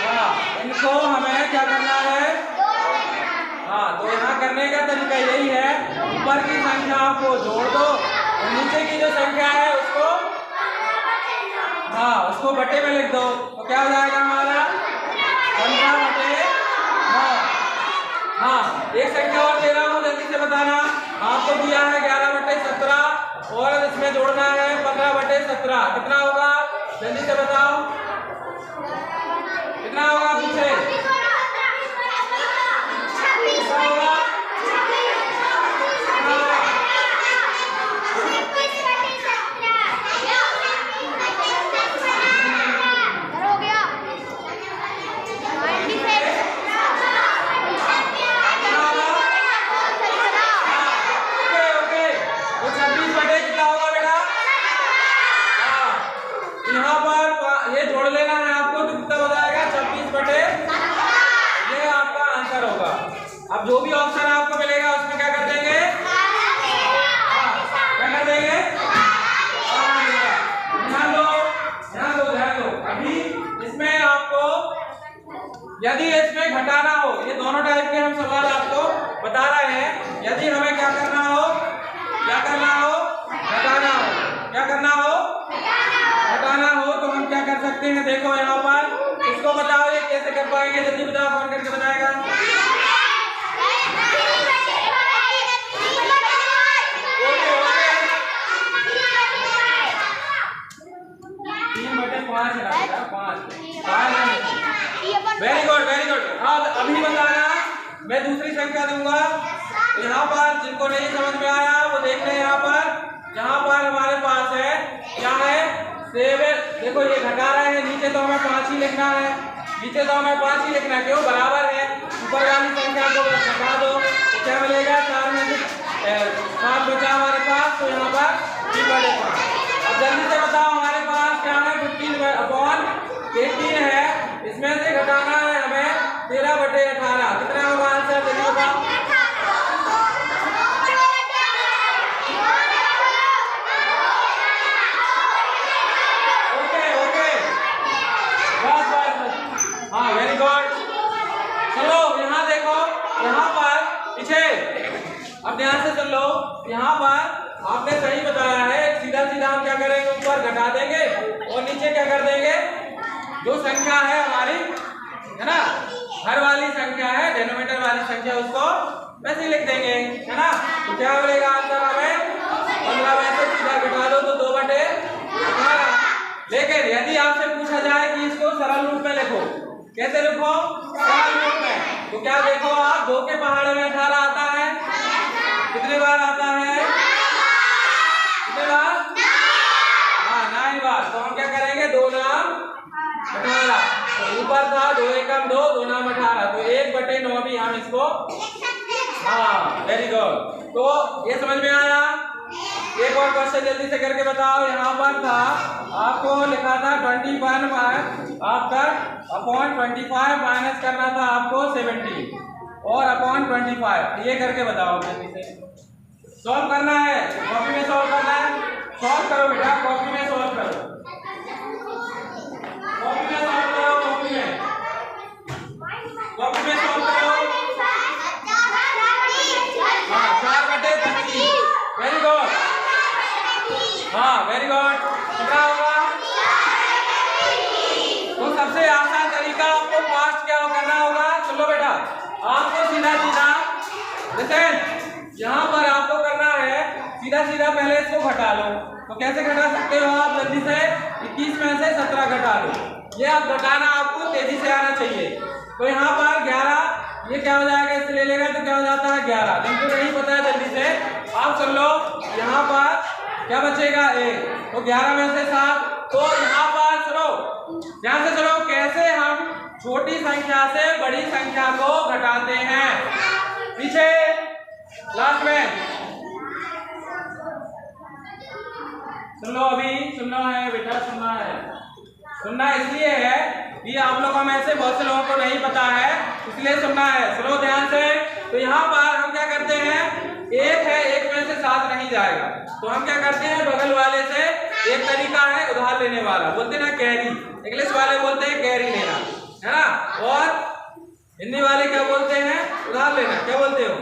हाँ इनको हमें क्या करना है, हाँ तो यहाँ करने का तरीका यही है, ऊपर की संख्या को जोड़ दो और नीचे की जो संख्या है उसको, हाँ उसको बटे में लिख दो। तो क्या हो जाएगा हमारा 15/9। हाँ एक संख्या और दे रहा हूँ, जल्दी से बताना। आपको दिया है 11/17 और इसमें जोड़ना है 15/17। कितना होगा, जल्दी से बताओ, कितना होगा पीछे, अब जो भी ऑप्शन आपको मिलेगा उसमें क्या कर देंगे, क्या कर देंगे, ध्यान दो। अभी इसमें आपको यदि इसमें घटाना हो, ये दोनों टाइप के हम सवाल आपको बता रहे हैं। यदि हमें क्या करना हो, घटाना हो तो हम क्या कर सकते हैं, देखो यहाँ पर, इसको बताओ ये कैसे कर पाएंगे, जल्दी बताओ, कौन करके बताएगा। Very good. हाँ अभी बताना, मैं दूसरी संख्या दूंगा। यहाँ पर जिनको नहीं समझ में आया वो देख लें। यहाँ पर हमारे पास है क्या है, 7। देखो ये घटा रहे हैं, नीचे तो हमें 5 ही लिखना है, क्यों, बराबर है। ऊपर वाली संख्या को घटा दो तो क्या मिलेगा, 4 में से 7 बचा हमारे पास, तो यहाँ पर 3/5। अब जल्दी से बताओ हमारे पास क्या है, 15/18 है, इसमें से घटाना है हमें 13/18। कितना होगा आंसर, जल्दी बताओ। ओके बस। हाँ वेरी गुड। चलो यहाँ देखो, यहाँ पर पीछे, अब ध्यान से सुन लो। यहाँ पर आपने सही बताया है, सीधा हम क्या करेंगे, ऊपर घटा देंगे और नीचे क्या कर देंगे, जो संख्या है हमारी, है ना, हर वाली संख्या है, डेनोमिनेटर वाली संख्या, उसको वैसे ही लिख देंगे, है ना। तो क्या मिलेगा आंसर हमें, 15 में से सीधा घटा दो तो 2/18। लेकिन यदि आपसे पूछा जाए कि इसको सरल रूप में लिखो, कैसे लिखो? सरल रूप में। तो क्या देखो आप, 2 के पहाड़े में 18 आता है, कितने बार आता है? कितने बार? हाँ 9 बार। तो हम क्या करेंगे, 2 नाम 18। तो ऊपर था 2 एकम 2, 2 नाम 18, तो 1/9 भी हम इसको, हाँ वेरी गुड। तो ये समझ में आया? एक और क्वेश्चन जल्दी से करके बताओ। यहाँ पर था आपको लिखा था 25 आपका अपॉन 25 माइनस करना था आपको 70 और अपॉन 25, ये करके बताओ जल्दी से। सॉल्व करना है, कॉपी में सॉल्व करना है। सॉल्व करो बेटा, कॉपी में सॉल्व करो, कॉपी में सॉल्व करो, कॉपी में, कॉपी में सॉल्व करो। हाँ 4/25, वेरी गुड, हाँ वेरी गुड। कितना होगा? तो सबसे आसान तरीका आपको फास्ट क्या करना होगा, सुन लो बेटा, आपको सीधा सीधा लिसन, यहाँ पर आपको करना है सीधा सीधा पहले इसको घटा लो। तो कैसे घटा सकते हो आप? जल्दी से 21 में से 17 घटा लो। ये आप घटाना आपको तेजी से आना चाहिए। तो यहाँ पर 11, ये क्या हो जाएगा, इससे ले लेगा तो क्या हो जाता है 11। जिनको नहीं पता है जल्दी से आप सुन लो, यहाँ पर क्या बचेगा 1, तो 11 में से 7। तो यहाँ पर सुनो, ध्यान से सुनो, कैसे हम छोटी संख्या से बड़ी संख्या को घटाते हैं। पीछे लास्ट में सुन लो, अभी सुनना है बेटा, सुनना है। सुनना इसलिए है कि आप लोगों में से बहुत से लोगों को नहीं पता है, इसलिए सुनना है। सुनो ध्यान से। तो यहाँ पर हम क्या करते हैं, 1 है, 1 में से 7 नहीं जाएगा, तो हम क्या करते हैं, बगल वाले से एक तरीका है उधार लेने वाला, बोलते ना कैरी, इंग्लिश वाले बोलते हैं कैरी लेना, है ना, और हिंदी वाले क्या बोलते हैं, उधार लेना। क्या बोलते हो?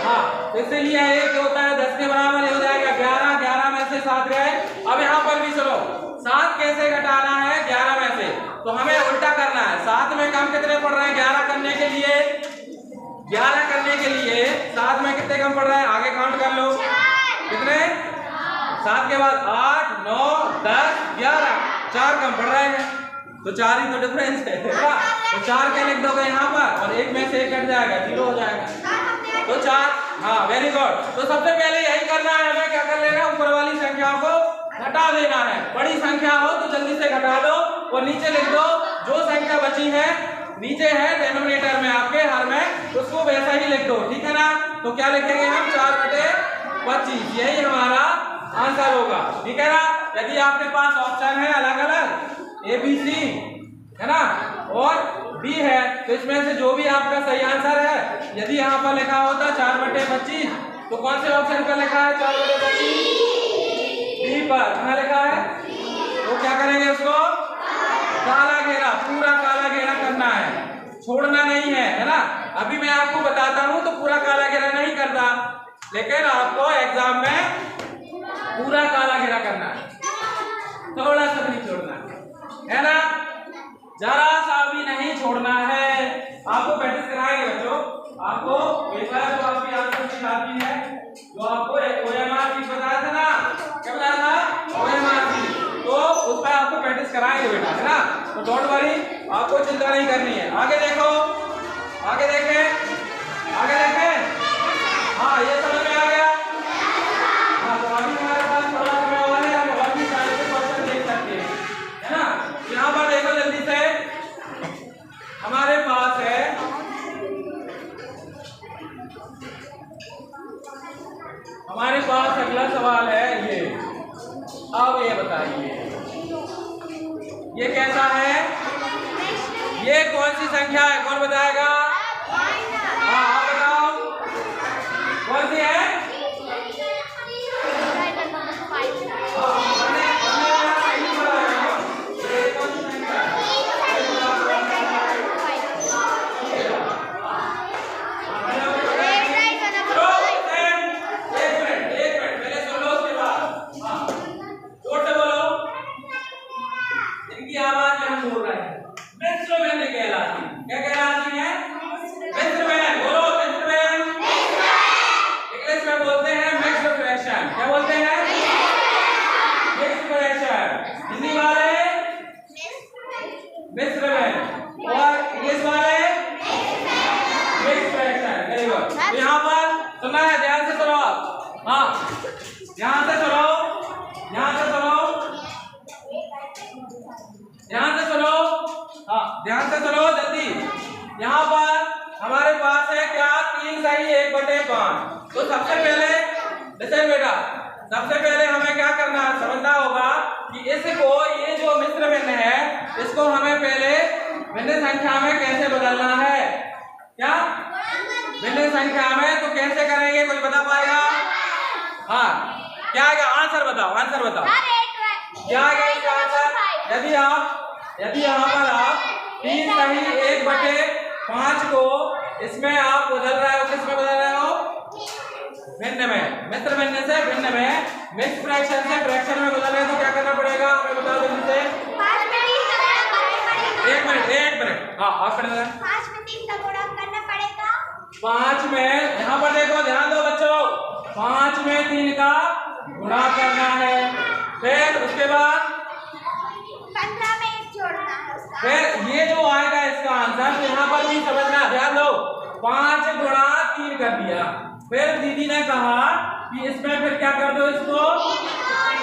हाँ, तो इसीलिए 1 होता है 10 के बराबर, ये हो जाएगा 11, 11 में से 7 गए। अब यहाँ पर भी सुनो, 7 कैसे घटाना है 11 में से, तो हमें उल्टा करना है। 7 में कम कितने पड़ रहे हैं 11 करने के लिए? 11 करने के लिए 7 में कितने कम पड़ रहे हैं, आगे काउंट कर लो, कितने? 7 के बाद 8, 9, 10, 11, 4 कम पड़ रहे हैं, तो 4 ही तो डिफरेंस है। तो 4 क्या लिख दोगे यहाँ पर, और 1 में से 1 कट जाएगा, 0 हो जाएगा, तो 4। हाँ वेरी गुड। तो सबसे पहले यही करना है हमें, क्या कर लेना, ऊपर वाली संख्याओं को घटा देना है। बड़ी संख्या हो तो जल्दी से घटा दो और नीचे लिख दो जो संख्या बची है, नीचे है डिनोमिनेटर में आपके हर में, उसको वैसा ही लिख दो, ठीक है ना। तो क्या लिखेंगे हम, 4/25, यही हमारा आंसर होगा, ठीक है ना। यदि आपके पास ऑप्शन है अलग अलग ABC, है ना, और B है, तो इसमें से जो भी आपका सही आंसर है, यदि यहाँ पर लिखा होता 4/25, तो कौन से ऑप्शन पर लिखा है 4/25? B पर कहाँ लिखा है? तो क्या करेंगे उसको, काला घेरा, पूरा काला घेरा करना है, छोड़ना नहीं है ना। अभी मैं आपको बताता हूँ तो पूरा काला घेरा नहीं करता, लेकिन आपको एग्जाम में पूरा काला घेरा करना है, थोड़ा सा नहीं छोड़ना है ना, जरा सा भी नहीं छोड़ना है। आपको प्रैक्टिस कराएंगे बच्चों, आपको पेपर जो आपकी आंसर शीट आती है, जो आपको OMR शीट बताया था ना, क्या बताया था, OMR शीट, तो उस पर आपको प्रैक्टिस कराएंगे बेटा, है ना। तो डोंट वरी, आपको चिंता नहीं करनी है। आगे देखो, आगे देखें, आगे देखें, हाँ ये समझ में आ गया। हाँ तो अभी हमारे पास थोड़ा समय और है, हम और भी सारे क्वेश्चन देख सकते हैं, है ना। यहाँ पर देखो जल्दी से, हमारे पास है अगला सवाल है ये। अब ये बताइए ये कैसा है, ये कौन सी संख्या है, कौन बताएगा? हाँ आप बताओ कौन सी है? आवाज में हम बोल रहे हैं, क्या कहलाती है? सबसे पहले देखिए बेटा, सबसे पहले हमें क्या करना है, समझना होगा कि इसको, ये जो मिश्र भिन्न है, इसको हमें पहले भिन्न संख्या में कैसे बदलना है। क्या भिन्न संख्या में तो कैसे करेंगे, कोई बता पाएगा? हाँ, क्या आएगा? आंसर बताओ, आंसर बताओ क्या आएगा इसका आंसर। यदि यहाँ पर आप 3 सही 1/5 को इसमें आप बदल रहे हो, किसमें बदल रहे हो? भिन्न में, मिश्र भिन्न से भिन्न में, मिक्स फ्रैक्शन से फ्रैक्शन में बदल रहे हो, तो क्या करना पड़ेगा हमें बताओ जल्दी से। 1 मिनट। हाँ, आप कर 5 में 3 का गुणा करना पड़ेगा। 5 में, यहाँ पर देखो, ध्यान दो बच्चों, 5 में 3 का गुणा करना है, फिर उसके बाद 15 में 1 जोड़ना है उसका। फिर ये जो आएगा इसका आंसर, तो यहाँ पर भी समझना, ध्यान दो, 5 गुणा 3 कर दिया, फिर दीदी ने कहा कि इसमें फिर क्या कर दो, इसको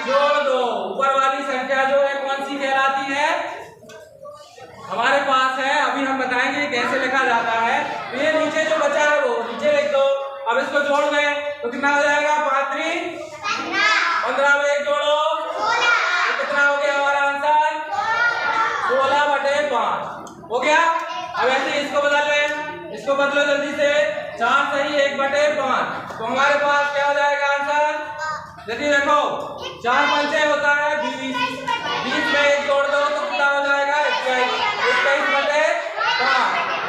जोड़ दो। ऊपर वाली संख्या जो है कौन सी कहलाती है, हमारे पास है, अभी हम बताएंगे कैसे लिखा जाता है। तो ये नीचे जो बचा है वो नीचे लिख दो। अब इसको जोड़ दें तो कितना हो जाएगा? 5 3 15 में 1 जोड़ो, तो कितना हो गया हमारा आंसर? 16/5 हो गया। अब ऐसे इसको बदल लें, इसको बदलो जल्दी से, 4 सही 1/5, तो हमारे पास क्या हो जाएगा आंसर? यदि देखो 4 पंचे होता है 20, 20 में 1 जोड़ दो तो कितना हो जाएगा? 21/5।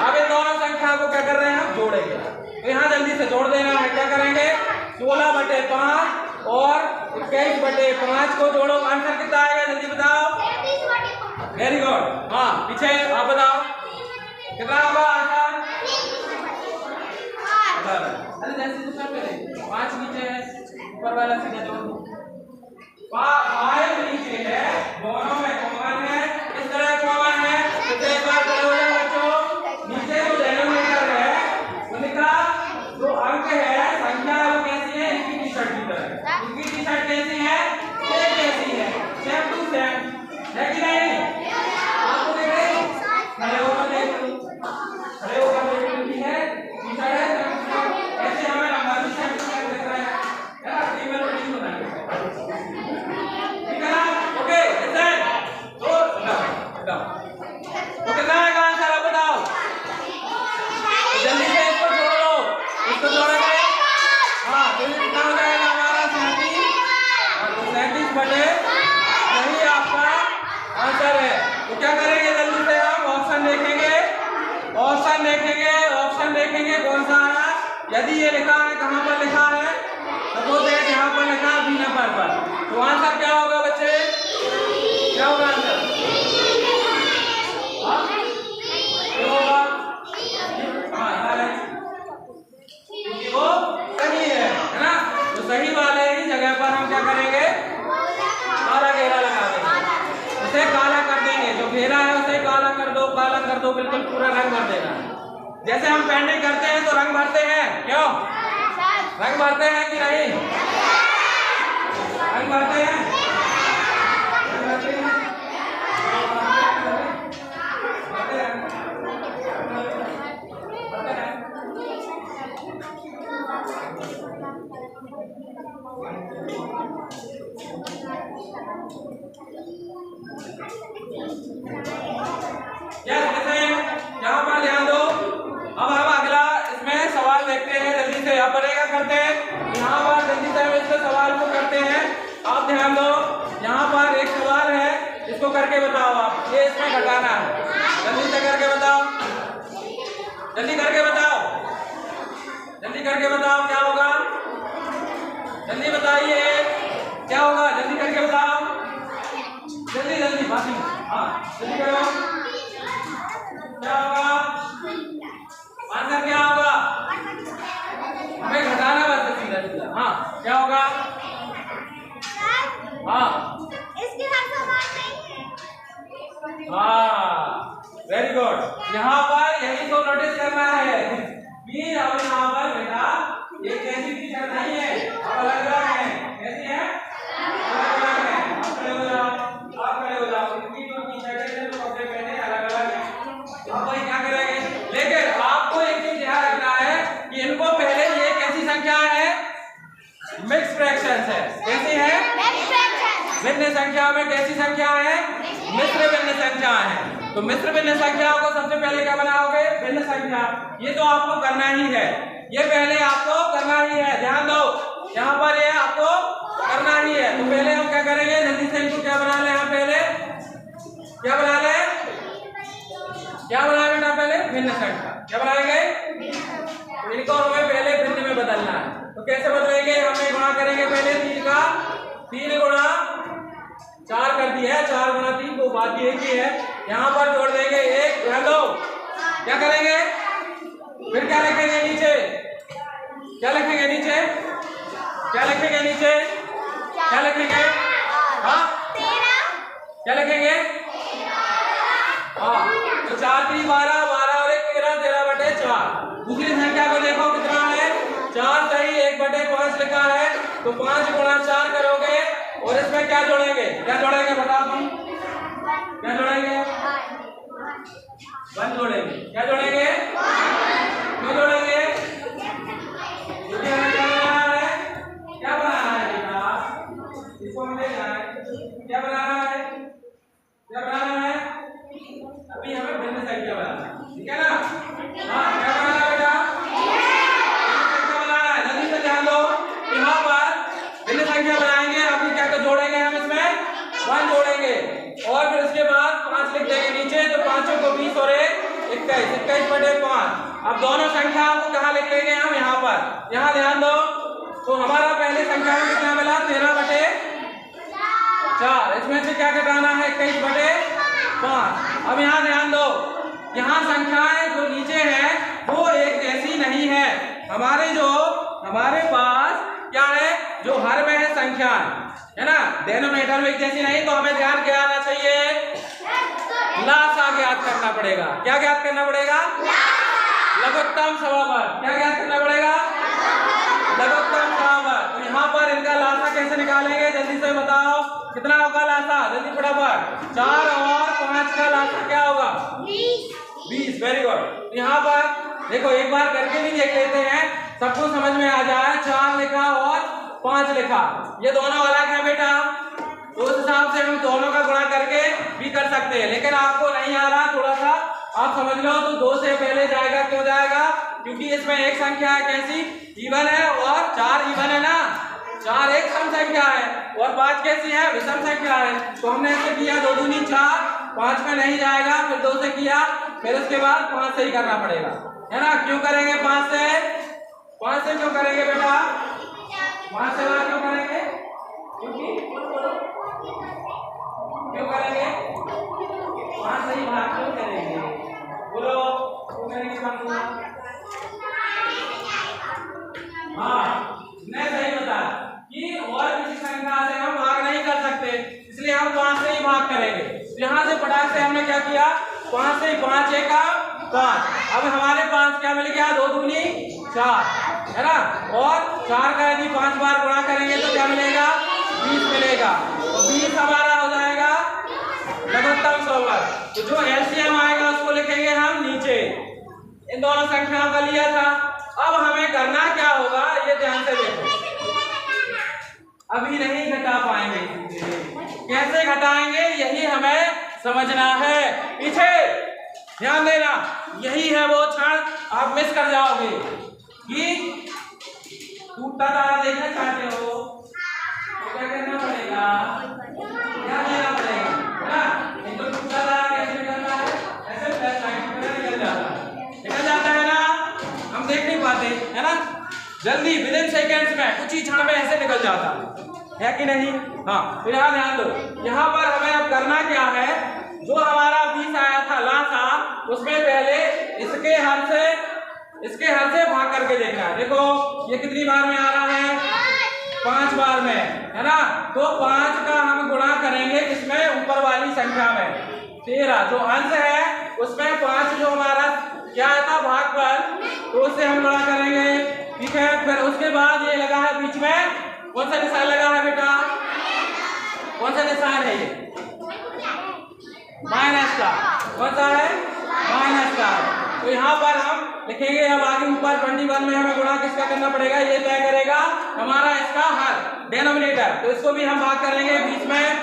अब इन दोनों संख्या को क्या कर रहे हैं, हम जोड़ेंगे। तो यहाँ जल्दी से जोड़ देना है, क्या करेंगे? 16/5 और 21/5 को जोड़ो, आंसर कितना आएगा जल्दी बताओ। Very good. हाँ, पीछे आप बताओ कितना होगा आंसर? अरे जैसे दूसरा पहले 5 नीचे है, ऊपर वाला सीधा जोड़ दो। 5 नीचे है, दोनों में कॉमन है, इस तरह कॉमन है, तो एक बार खड़े हो जाओ बच्चों। नीचे जो डेनोमिनेटर है वो लिखा, जो अंक है, संख्या वो कैसी है? इनकी टी शर्ट की तरह। इनकी टी शर्ट कैसी है? एक जैसी है, सेम टू सेम है कि नहीं? आपको देख रहे हो, खड़े होकर देख लो, खड़े होकर देख लो है, टी शर्ट है ऐसे, हमें नंबर भी सेम टू सेम दिख रहा है ना, टीम में टीम बनाएंगे, ठीक है ना? ओके, लिसन, तो कितना आएगा आंसर आप बताओ जल्दी से, इसको जोड़ लो, इसको जोड़ेंगे। हाँ, तो ये कितना हो जाएगा हमारा? 37/, यही आपका आंसर है। तो क्या करेंगे जल्दी से, हम ऑप्शन देखेंगे, ऑप्शन देखेंगे, ऑप्शन देखेंगे कौन सा आया। यदि ये लिखा है, कहाँ पर लिखा है? सपोज दैट यहाँ पर लिखा है B नंबर पर, तो आंसर क्या होगा बच्चे? क्या होगा आंसर? क्या होगा? वो सही है ना? तो सही वाले ही जगह पर हम क्या करेंगे? काला घेरा लगा देंगे, उसे काला कर देंगे, जो घेरा है उसे काला कर दो, काला कर दो, बिल्कुल पूरा रंग भर देना है। जैसे हम पेंटिंग करते हैं तो रंग भरते हैं, क्यों रंग भरते हैं कि नहीं? रंग भरते हैं, यहाँ पर ध्यान दो। अब हम अगला इसमें सवाल देखते हैं, जल्दी से यहाँ पर करते हैं, यहाँ पर जल्दी से हम इसके सवाल को करते हैं। आप ध्यान दो, यहाँ पर एक सवाल है, इसको करके बताओ आप, ये इसमें घटाना है, जल्दी से करके बताओ, जल्दी करके बताओ, जल्दी करके बताओ क्या होगा, जल्दी बताइए क्या होगा, जल्दी करके बताओ, जल्दी जल्दी बाकी, हाँ जल्दी करो, क्या होगा आंसर, क्या होगा? हमें घटाना बस सीधा सीधा। हाँ क्या होगा? हाँ इसके साथ समान नहीं है। हाँ वेरी गुड। यहाँ पर यही तो नोटिस करना है कि अब यहाँ पर बेटा ये कैसी टीचर नहीं है, अब अलग अलग है, कैसी है? अलग अलग है। आप खड़े हो जाओ, आप खड़े हो जाओ, इनकी जो टीचर है जो कपड़े पहने अलग अलग है। अब भाई क्या करेंगे, लेकिन आपको एक चीज ध्यान रखना है कि इनको पहले ये कैसी संख्या है, भिन्न संख्या में कैसी संख्या है? मिश्र भिन्न संख्या है। तो मिश्र भिन्न संख्याओं को सबसे पहले क्या बनाओगे? भिन्न संख्या। ये तो आपको करना ही है, ये पहले आपको करना ही है, ध्यान दो, यहाँ पर ये आपको करना ही है। तो पहले हम क्या करेंगे, जल्दी से इनको क्या बना ले, हम पहले क्या बना ले, क्या बनाए बेटा? पहले भिन्न संख्या। क्या बनाएंगे? इनको हमें पहले भिन्न में बदलना है। तो कैसे बदलेंगे? हमें गुणा करेंगे पहले 3 का, 3 गुणा 4 कर दिया है, 4 गुणा 3, तो बात एक ही है। यहाँ पर जोड़ देंगे 1, ध्यान दो, क्या करेंगे? फिर क्या लिखेंगे नीचे? क्या लिखेंगे नीचे? क्या लिखेंगे नीचे? क्या लिखेंगे? हाँ, क्या लिखेंगे? हाँ, तो 4 3 12, 12 और 1 13, 13/4। दूसरी संख्या को देखो कितना है? 4 सही 1/5 लिखा है। तो 5 गुणा 4 करोगे और इसमें क्या जोड़ेंगे? क्या जोड़ेंगे बताओ तुम? क्या जोड़ेंगे? 1 जोड़ेंगे। क्या जोड़ेंगे? क्यों जोड़ेंगे? क्योंकि हमें क्या बनाना है? क्या बनाना है बेटा? इसको हम ले जाए, क्या बनाना है? क्या बनाना है? अभी हमें भिन्न संख्या बनाना है, ठीक है ना? हाँ, क्या बनाना है बेटा? भिन्न संख्या बनाना है। जल्दी से ध्यान दो, यहाँ पर भिन्न संख्या बनाएंगे। अभी क्या तो जोड़ेंगे हम इसमें? 1 जोड़ेंगे और फिर उसके बाद 5 लिख देंगे नीचे। तो 5 को 20 और 1 21, 21/5। अब दोनों संख्याओं को कहाँ लिख लेंगे हम? यहाँ पर। यहाँ ध्यान दो, तो हमारा पहले संख्या में कितना मिला? 13/4। इसमें से क्या घटाना है? 21/5। अब यहाँ ध्यान दो, यहाँ संख्याएं जो नीचे है वो एक जैसी नहीं है। हमारे पास क्या है? जो हर में है संख्या है ना, डेनोमिनेटर में एक जैसी नहीं। तो हमें ध्यान क्या आना चाहिए? लासा ज्ञात करना पड़ेगा। क्या ज्ञात करना पड़ेगा? लघुत्तम समावर। क्या ज्ञात करना पड़ेगा? लघुत्तम समावर। तो यहाँ पर इनका लासा कैसे निकालेंगे? जल्दी से बताओ, कितना होगा लासा? जल्दी फटाफट। 4 और 5 का लासा क्या होगा? 20। Very good. यहाँ पर देखो, एक बार करके भी देख लेते हैं, सबको समझ में आ जाए। 4 लिखा और 5 लिखा, ये दोनों अलग है बेटा। तो उस हिसाब से हम दोनों का गुणा करके भी कर सकते हैं, लेकिन आपको नहीं आ रहा, थोड़ा सा आप समझ लो। तो 2 से पहले जाएगा, क्यों जाएगा? क्योंकि इसमें एक संख्या है कैसी? इवन है, और 4 इवन है ना, 4 एक सम संख्या है और 5 कैसी है? विषम संख्या है। तो हमने ऐसे किया 2 दूनी 4, 5 में नहीं जाएगा, फिर 2 से किया, फिर उसके बाद 5 से ही करना पड़ेगा, है ना? क्यों करेंगे 5 से? 5 से क्यों करेंगे बेटा? 5 से बात क्यों करेंगे? क्यों करेंगे? 5 से ही भाग क्यों करेंगे? बोलो, क्यों करेंगे 5 से? हाँ, नहीं सही बता कि और किसी संख्या से हम भाग नहीं कर सकते, इसलिए हम 5 से ही भाग करेंगे। यहाँ से फटाक से हमने क्या किया? 5 से 5 1 5। अब हमारे पास क्या मिल गया? 2 दूनी 4, है ना? और 4 का यदि 5 बार गुणा करेंगे तो क्या मिलेगा? 20 मिलेगा। तो 20 हमारा हो जाएगा लघुत्तम समावर। तो जो एलसीएम आएगा उसको लिखेंगे हम नीचे। इन दोनों संख्याओं का लिया था। अब हमें करना क्या होगा, ये ध्यान से देखो। अभी नहीं घटा पाएंगे, कैसे घटाएंगे यही हमें समझना है। पीछे ध्यान देना, यही है वो क्षण आप मिस कर जाओगे कि टूटता तारा देखना चाहते हो तो क्या करना पड़ेगा? क्या देना पड़ेगा, है ना? इनको टूटता तारा कैसे निकलता है? ऐसे प्लस साइन की तरह निकल जाता है ना? हम देख नहीं पाते, है ना? जल्दी विदिन सेकेंड्स में, कुछ ही क्षण में ऐसे निकल जाता है कि नहीं? हाँ, तो यहाँ ध्यान दो, यहाँ पर हमें अब करना क्या है? जो हमारा 20 आया था लासा, उसमें पहले इसके हर से भाग करके देखना है। देखो ये कितनी बार में आ रहा है? 5 बार में, है ना? तो 5 का हम गुणा करेंगे इसमें ऊपर वाली संख्या में 13, जो अंश है उसमें 5 जो हमारा क्या था भागफल, तो उससे हम गुणा करेंगे, ठीक है? फिर उसके बाद ये लगा है बीच में, कौन सा निशान लगा है बेटा? कौन सा निशान है ये? माइनस का। कौन सा है? माइनस का। तो यहाँ पर हम लिखेंगे, अब आगे ऊपर 21 में हमें गुणा किसका करना पड़ेगा? ये तय करेगा हमारा इसका हर, डेनोमिनेटर। तो इसको भी हम भाग करेंगे बीच में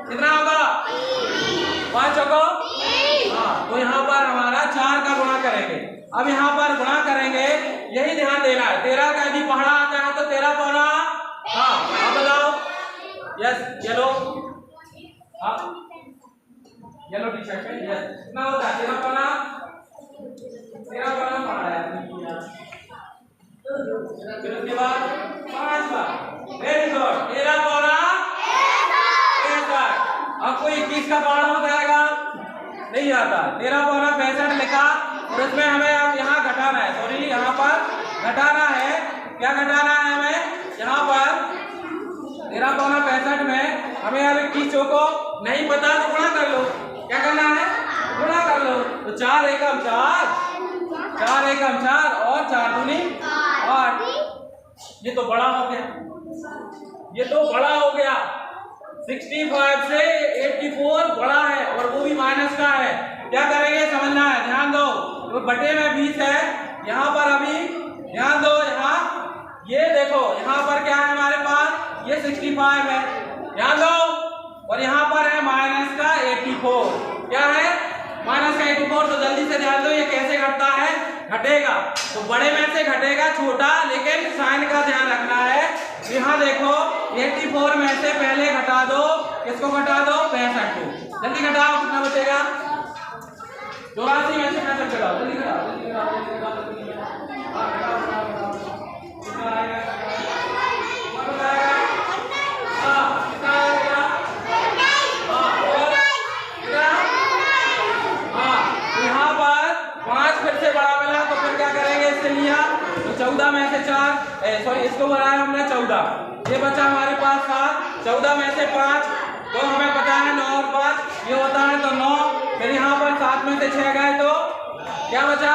कितना होगा? 5 को हाँ, तो यहाँ पर हमारा 4 का गुणा करेंगे। अब यहाँ पर गुणा करेंगे, यही ध्यान देना है। 13 का यदि पहाड़ा आता है तो 13 पौना। हाँ, अब बताओ। Yes, yellow. हाँ, येलो टी शर्ट में यस, कितना होता है? 13 पौना। 13 पौना पहाड़ा है। फिर उसके बाद 5 बार। Very good. 13 पौना 65। अब कोई 21 का पहाड़ा हो जाएगा? नहीं आता। 13 पौना 65 लिखा और इसमें हमें अब यहाँ घटाना है। सॉरी, यहाँ पर घटाना है। क्या घटाना है हमें? यहाँ पर 13 पौना 65 में हमें अब 21 को नहीं पता तो गुणा कर लो। क्या करना है? गुणा कर लो। तो 4 एकम 4, 4 एकम 4 और 4 दूनी 8। ये तो बड़ा हो गया, ये तो बड़ा हो गया। 65 से 84 बड़ा है और वो भी माइनस का है। क्या करेंगे समझना है, ध्यान दो। तो बटे में 20 है, यहाँ पर अभी ध्यान दो। यहाँ ये देखो, यहाँ पर क्या है हमारे पास? ये 65 है, ध्यान दो। और यहाँ पर है माइनस का 84। क्या है? माइनस का 84। तो जल्दी से ध्यान दो, ये कैसे घटता है? घटेगा तो बड़े में से घटेगा छोटा, लेकिन साइन का ध्यान रखना है। यहाँ देखो 84 में से पहले घटा दो, किसको घटा दो? 65 को। जल्दी घटाओ, कितना बचेगा? 84 में से 65 घटाओ, जल्दी घटाओ, जल्दी घटाओ, जल्दी घटाओ, जल्दी घटाओ। हाँ, घटाओ, घटाओ, घटाओ। कितना आएगा? कितना आएगा? हाँ, कितना आएगा? हाँ, और कितना? हाँ, तो यहाँ पर 5 फिर से बड़ा मिला तो फिर क्या करेंगे? इससे लिया तो 14 में से 4, सॉरी इसको बनाया हमने 14। ये बचा हमारे पास 7। 14 में से 5 तो हमें पता है 9 और 5 ये होता है तो 9। फिर यहाँ पर 7 में से 6 गए तो क्या बचा?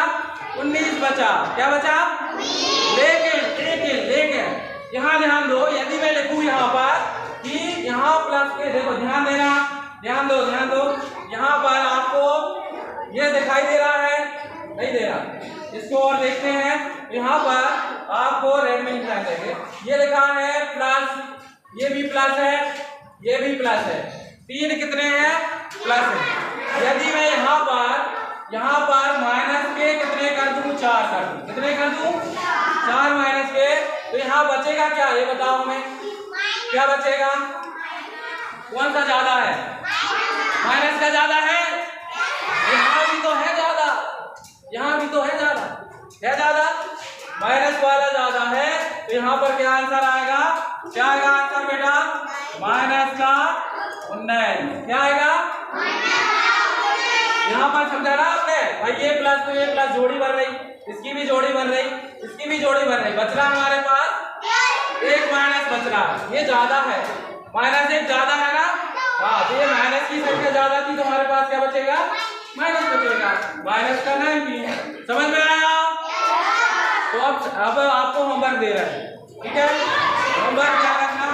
19 बचा। क्या बचा? लेकिन यहाँ ध्यान दो, यदि मैं लिखूं यहाँ पर कि यहाँ प्लस के, देखो ध्यान देना, ध्यान दो, ध्यान दो। यहाँ पर आपको ये दिखाई दे रहा है? नहीं दे रहा। इसको और देखते हैं। यहाँ पर आपको रेड में दिखाई देंगे, ये लिखा है प्लस, ये भी प्लस है, ये भी प्लस है। 3 कितने हैं? प्लस है। यदि मैं यहाँ पर माइनस के कितने कर दूं? 4 कर दूं। कितने कर दूं? 4 माइनस के। तो यहाँ बचेगा क्या? ये बताओ हमें, क्या बचेगा? कौन सा ज्यादा है? माइनस का ज्यादा है। यहाँ भी तो है ज्यादा, यहाँ भी तो है ज्यादा, है ज्यादा, माइनस वाला ज्यादा है। तो यहाँ पर क्या आंसर आएगा? क्या आएगा आंसर बेटा? माइनस का 19। क्या आएगा? यहाँ पर समझा ना आपने भाई? ये प्लस तो ये प्लस जोड़ी बन रही, इसकी भी जोड़ी बन रही, इसकी भी जोड़ी बन रही। बच रहा हमारे पास 1 माइनस बच रहा। ये ज्यादा है, -1 ज्यादा है ना? हाँ, तो ये माइनस की संख्या ज्यादा थी तो हमारे पास क्या बचेगा? माइनस बचेगा। माइनस का 19। समझ में आया? तो अब आपको होमवर्क दे रहे हैं, ठीक है? होमवर्क क्या रखना?